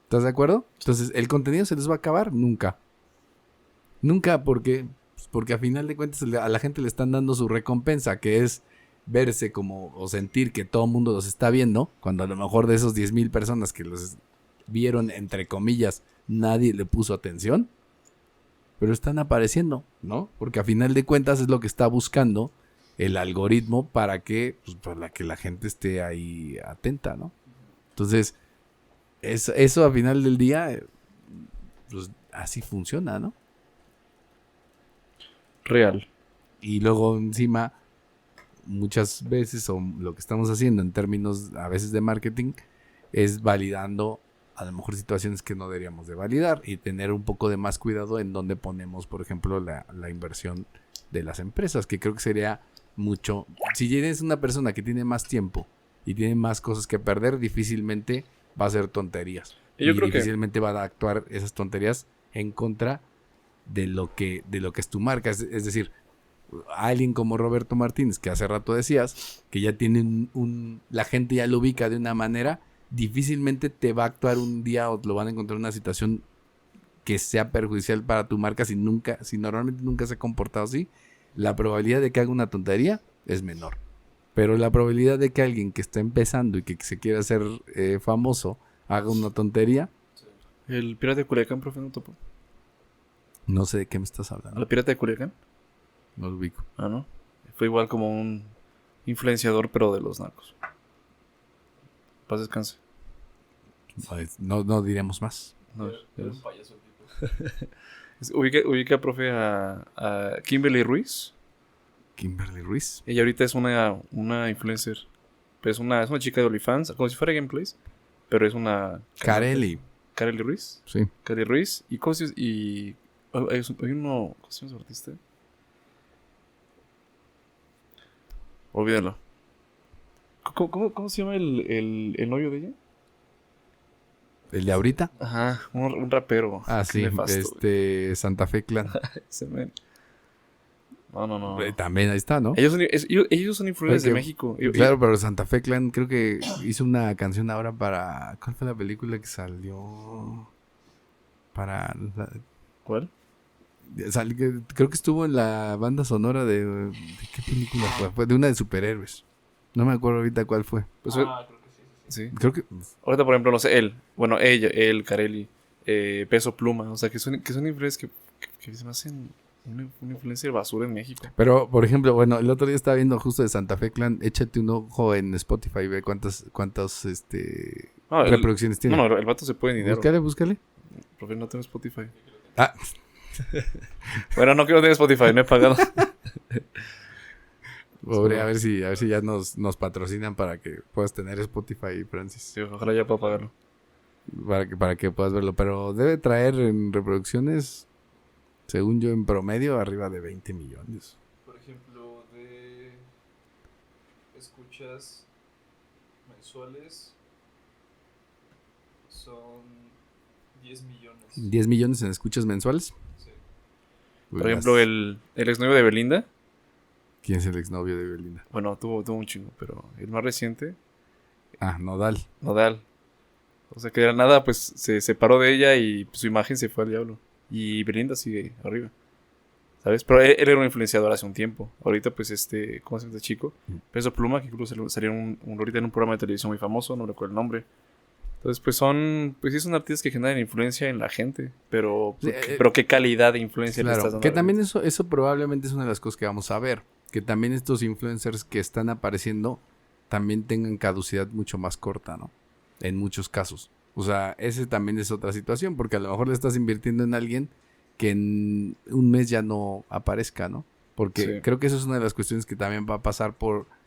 ¿Estás de acuerdo? Entonces, ¿el contenido se les va a acabar? Nunca. Nunca porque a final de cuentas a la gente le están dando su recompensa, que es verse como o sentir que todo el mundo los está viendo, cuando a lo mejor de esos 10,000 personas que los vieron, entre comillas, nadie le puso atención, pero están apareciendo, ¿no? Porque a final de cuentas es lo que está buscando el algoritmo para que, pues, para que la gente esté ahí atenta, ¿no? Entonces, eso a final del día, pues así funciona, ¿no? Real. Y luego encima, muchas veces, o lo que estamos haciendo en términos a veces de marketing, es validando a lo mejor situaciones que no deberíamos de validar y tener un poco de más cuidado en donde ponemos, por ejemplo, la inversión de las empresas, que creo que sería mucho. Si eres una persona que tiene más tiempo y tiene más cosas que perder, difícilmente va a hacer tonterías. Yo creo que difícilmente va a actuar esas tonterías en contra de lo que es tu marca. Es decir, alguien como Roberto Martínez, que hace rato decías, que ya tiene la gente ya lo ubica de una manera, difícilmente te va a actuar un día o lo van a encontrar en una situación que sea perjudicial para tu marca si normalmente nunca se ha comportado así. La probabilidad de que haga una tontería es menor. Pero la probabilidad de que alguien que está empezando y que se quiera hacer famoso haga una tontería. el pirata de Culiacán, profe, no topo. No sé de qué me estás hablando. ¿El pirata de Culiacán? No lo ubico. Ah, ¿no? Fue igual como un influenciador, pero de los narcos. Paz descanse. No diremos más. No, Era un payaso el tipo. ubica, profe, a Kimberly Ruiz. Kimberly Ruiz. Ella ahorita es una influencer. Pues es una chica de OnlyFans, como si fuera Gameplays. Pero es una... Carelli. Kareli Ruiz. Sí. Kareli Ruiz. ¿Y cómo se llama? Hay uno... ¿Cómo se llama ese artista? Olvídalo. ¿Cómo se llama el novio de ella? ¿El de ahorita? Ajá, un rapero. Ah, Qué sí. nefasto, Santa Fe Clan. ese men. No. También ahí está, ¿no? Ellos son influencers de Oye, México. Claro, pero Santa Fe Clan creo que hizo una canción ahora para... ¿Cuál fue la película que salió? Para... ¿Cuál? Creo que estuvo en la banda sonora ¿de qué película fue? Fue de una de superhéroes. No me acuerdo ahorita cuál fue. Pues, Creo que sí. sí. Creo que... Ahorita, por ejemplo, no sé, él, Kareli, Peso Pluma. O sea, que son influencers que se me hacen un influencer basura en México. Pero, por ejemplo, bueno, el otro día estaba viendo justo de Santa Fe Clan. Échate un ojo en Spotify, ve cuántas No, reproducciones tiene. No, el vato se puede dinero. Búscale. Profe, no tengo Spotify. Ah, Bueno, no quiero tener Spotify, no he pagado. pobre, a ver si ya nos patrocinan para que puedas tener Spotify, Francis. Sí, ojalá ya pueda pagarlo. Para que puedas verlo. Pero debe traer en reproducciones, según yo, en promedio, arriba de 20 millones. Por ejemplo, de escuchas mensuales son 10 millones. 10 millones en escuchas mensuales. Sí. Por ejemplo, el exnovio de Belinda. ¿Quién es el exnovio de Belinda? Bueno, tuvo un chingo, pero el más reciente, Ah, Nodal. Nodal. O sea, que de la nada, pues, se separó de ella y su imagen se fue al diablo. Y Belinda sigue arriba. ¿Sabes? Pero él era un influenciador hace un tiempo. Ahorita, pues, ¿cómo se llama este chico? Peso Pluma, que incluso salió ahorita en un programa de televisión muy famoso, no recuerdo el nombre. Entonces, pues sí son artistas que generan influencia en la gente. Pero ¿qué calidad de influencia le estás Claro, dando? que también eso probablemente es una de las cosas que vamos a ver. Que también estos influencers que están apareciendo también tengan caducidad mucho más corta, ¿no? En muchos casos. O sea, ese también es otra situación, porque a lo mejor le estás invirtiendo en alguien que en un mes ya no aparezca, ¿no? Porque Sí. creo que eso es una de las cuestiones que también va a pasar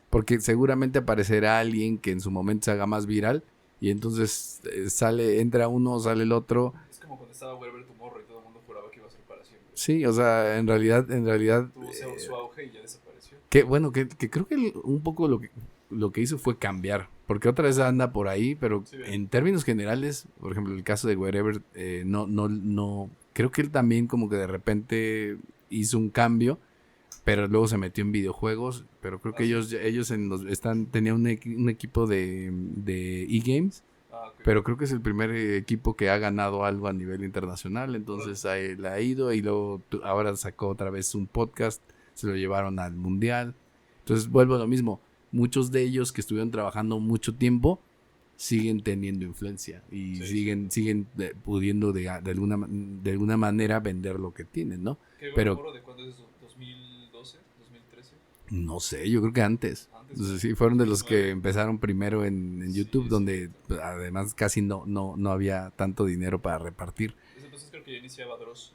porque seguramente aparecerá alguien que en su momento se haga más viral y entonces entra uno, sale el otro. Es como cuando estaba Wherever Tomorrow y todo el mundo juraba que iba a ser para siempre. Sí, o sea, en realidad Tuvo su auge y ya desapareció. que bueno, que creo que un poco lo que hizo fue cambiar, porque otra vez anda por ahí, pero Sí, en términos generales, por ejemplo, el caso de Wherever, no, creo que él también como que de repente hizo un cambio, pero luego se metió en videojuegos, pero creo que ellos tenían un equipo de e-games, Ok. pero creo que es el primer equipo que ha ganado algo a nivel internacional, entonces ahí le ha ido y luego ahora sacó otra vez un podcast, se lo llevaron al mundial. Entonces vuelvo a lo mismo. Muchos de ellos que estuvieron trabajando mucho tiempo siguen teniendo influencia y siguen pudiendo de alguna manera vender lo que tienen, ¿no? Pero ¿De cuándo es eso? ¿2012? ¿2013? no sé, yo creo que antes. Entonces, sí, fueron de los que empezaron primero en YouTube, donde además casi no había tanto dinero para repartir. Entonces creo que ya iniciaba Dross.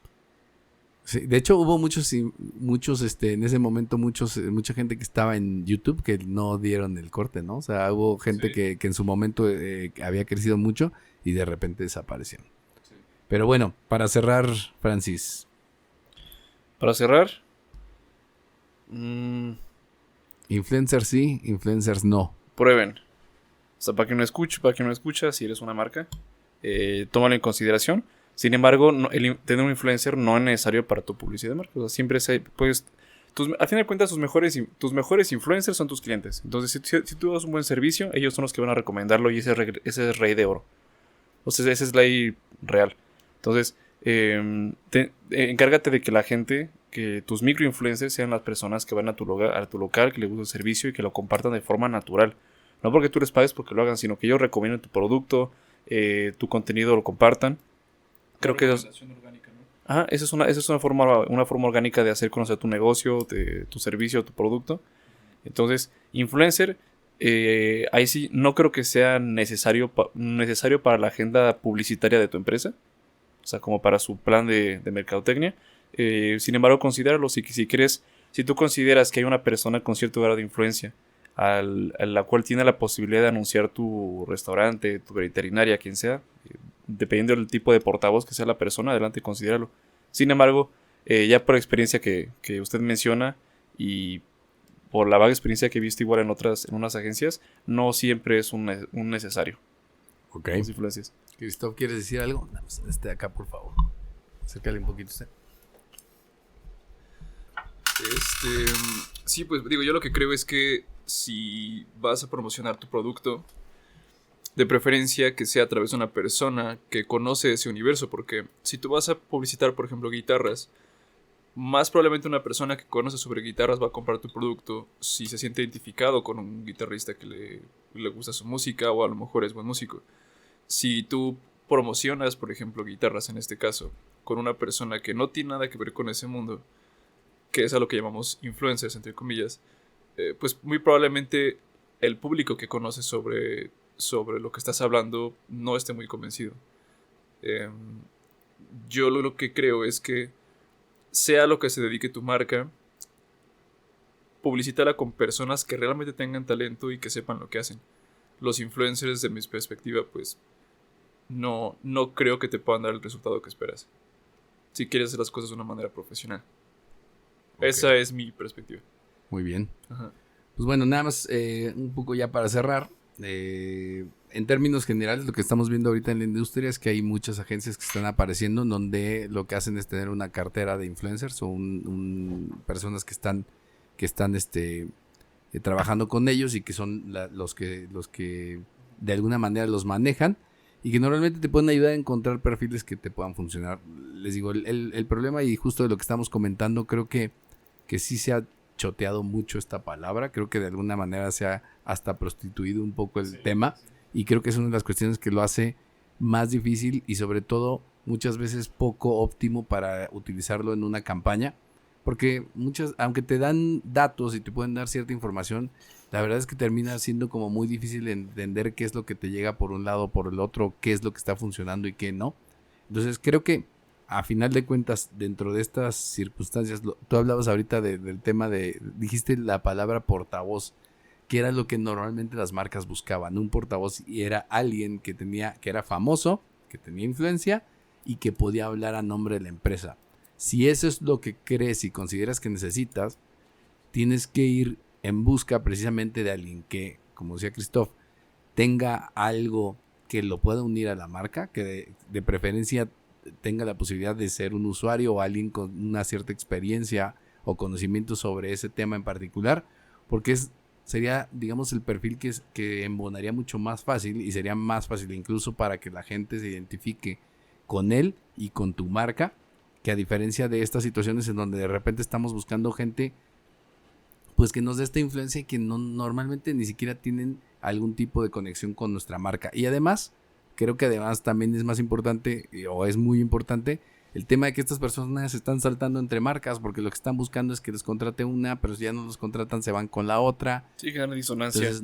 Sí, de hecho hubo muchos en ese momento mucha gente que estaba en YouTube que no dieron el corte, ¿no? O sea, hubo gente que en su momento había crecido mucho y de repente desaparecieron. Sí. Pero bueno, para cerrar, Francis. Para cerrar, Influencers sí, influencers no. prueben. O sea, para quien no escucha, si eres una marca, tómalo en consideración. Sin embargo, tener un influencer no es necesario para tu publicidad de marca. O sea, siempre puedes... al final de cuentas, tus mejores influencers son tus clientes. Entonces, si tú das un buen servicio, ellos son los que van a recomendarlo y ese es rey de oro. O sea, esa es la ley real. Entonces, encárgate de que la gente, que tus microinfluencers sean las personas que van a tu local, que les gusta el servicio y que lo compartan de forma natural. No porque tú les pagues porque lo hagan, sino que ellos recomienden tu producto, tu contenido lo compartan. Creo que eso es orgánica, ¿no? Ajá, esa es una forma orgánica de hacer conocer tu negocio, tu servicio, tu producto. Entonces, influencer, ahí sí no creo que sea necesario para la agenda publicitaria de tu empresa. O sea, como para su plan de mercadotecnia. Sin embargo, considéralo si tú consideras que hay una persona con cierto grado de influencia a la cual tiene la posibilidad de anunciar tu restaurante, tu veterinaria, quien sea, dependiendo del tipo de portavoz que sea la persona, adelante, considéralo. Sin embargo, ya por experiencia que usted menciona y por la vaga experiencia que he visto igual en unas agencias, no siempre es un necesario. Ok. Las influencias. Christoph, ¿quieres decir algo? Acá, por favor. Acércale un poquito usted. Sí, pues digo, yo lo que creo es que si vas a promocionar tu producto, de preferencia que sea a través de una persona que conoce ese universo, porque si tú vas a publicitar, por ejemplo, guitarras, más probablemente una persona que conoce sobre guitarras va a comprar tu producto si se siente identificado con un guitarrista que le gusta su música o a lo mejor es buen músico. Si tú promocionas, por ejemplo, guitarras en este caso, con una persona que no tiene nada que ver con ese mundo, que es a lo que llamamos influencers, entre comillas, pues muy probablemente el público que conoce sobre lo que estás hablando no esté muy convencido. Yo lo que creo es que sea lo que se dedique tu marca, publicítala con personas que realmente tengan talento y que sepan lo que hacen. Los influencers, de mi perspectiva, pues no creo que te puedan dar el resultado que esperas si quieres hacer las cosas de una manera profesional. Okay. Esa es mi perspectiva. Muy bien. Ajá. Pues bueno, nada más un poco ya para cerrar. En términos generales, lo que estamos viendo ahorita en la industria es que hay muchas agencias que están apareciendo en donde lo que hacen es tener una cartera de influencers o personas que están trabajando con ellos y que son los que de alguna manera los manejan y que normalmente te pueden ayudar a encontrar perfiles que te puedan funcionar. Les digo, el problema y justo de lo que estamos comentando, creo que sí se ha choteado mucho esta palabra, creo que de alguna manera se ha hasta prostituido un poco el tema y creo que es una de las cuestiones que lo hace más difícil y sobre todo muchas veces poco óptimo para utilizarlo en una campaña, porque aunque te dan datos y te pueden dar cierta información, la verdad es que termina siendo como muy difícil entender qué es lo que te llega por un lado o por el otro, qué es lo que está funcionando y qué no. Entonces creo que a final de cuentas, dentro de estas circunstancias, tú hablabas ahorita del tema dijiste la palabra portavoz, que era lo que normalmente las marcas buscaban, un portavoz, y era alguien que era famoso, que tenía influencia y que podía hablar a nombre de la empresa. Si eso es lo que crees y consideras que necesitas, tienes que ir en busca precisamente de alguien que, como decía Christoph, tenga algo que lo pueda unir a la marca, que de preferencia tenga la posibilidad de ser un usuario o alguien con una cierta experiencia o conocimiento sobre ese tema en particular, porque sería, digamos, el perfil que embonaría mucho más fácil y sería más fácil incluso para que la gente se identifique con él y con tu marca, que a diferencia de estas situaciones en donde de repente estamos buscando gente pues que nos dé esta influencia que no, normalmente ni siquiera tienen algún tipo de conexión con nuestra marca. Y además, creo que además también es más importante, o es muy importante, el tema de que estas personas están saltando entre marcas, porque lo que están buscando es que les contrate una, pero si ya no los contratan se van con la otra. Sí, que hay disonancia. Entonces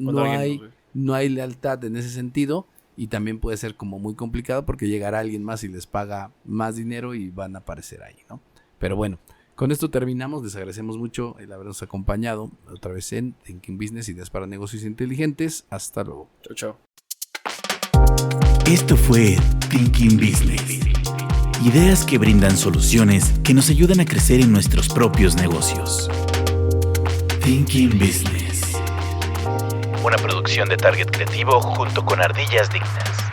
no hay lealtad en ese sentido, y también puede ser como muy complicado porque llegará alguien más y les paga más dinero y van a aparecer ahí, ¿no? Pero bueno, con esto terminamos. Les agradecemos mucho el habernos acompañado otra vez en Thinking Business, Ideas para Negocios Inteligentes. Hasta luego. Chao, chao. Esto fue Thinking Business. Ideas que brindan soluciones que nos ayudan a crecer en nuestros propios negocios. Thinking Business. Una producción de Target Creativo junto con Ardillas Dignas.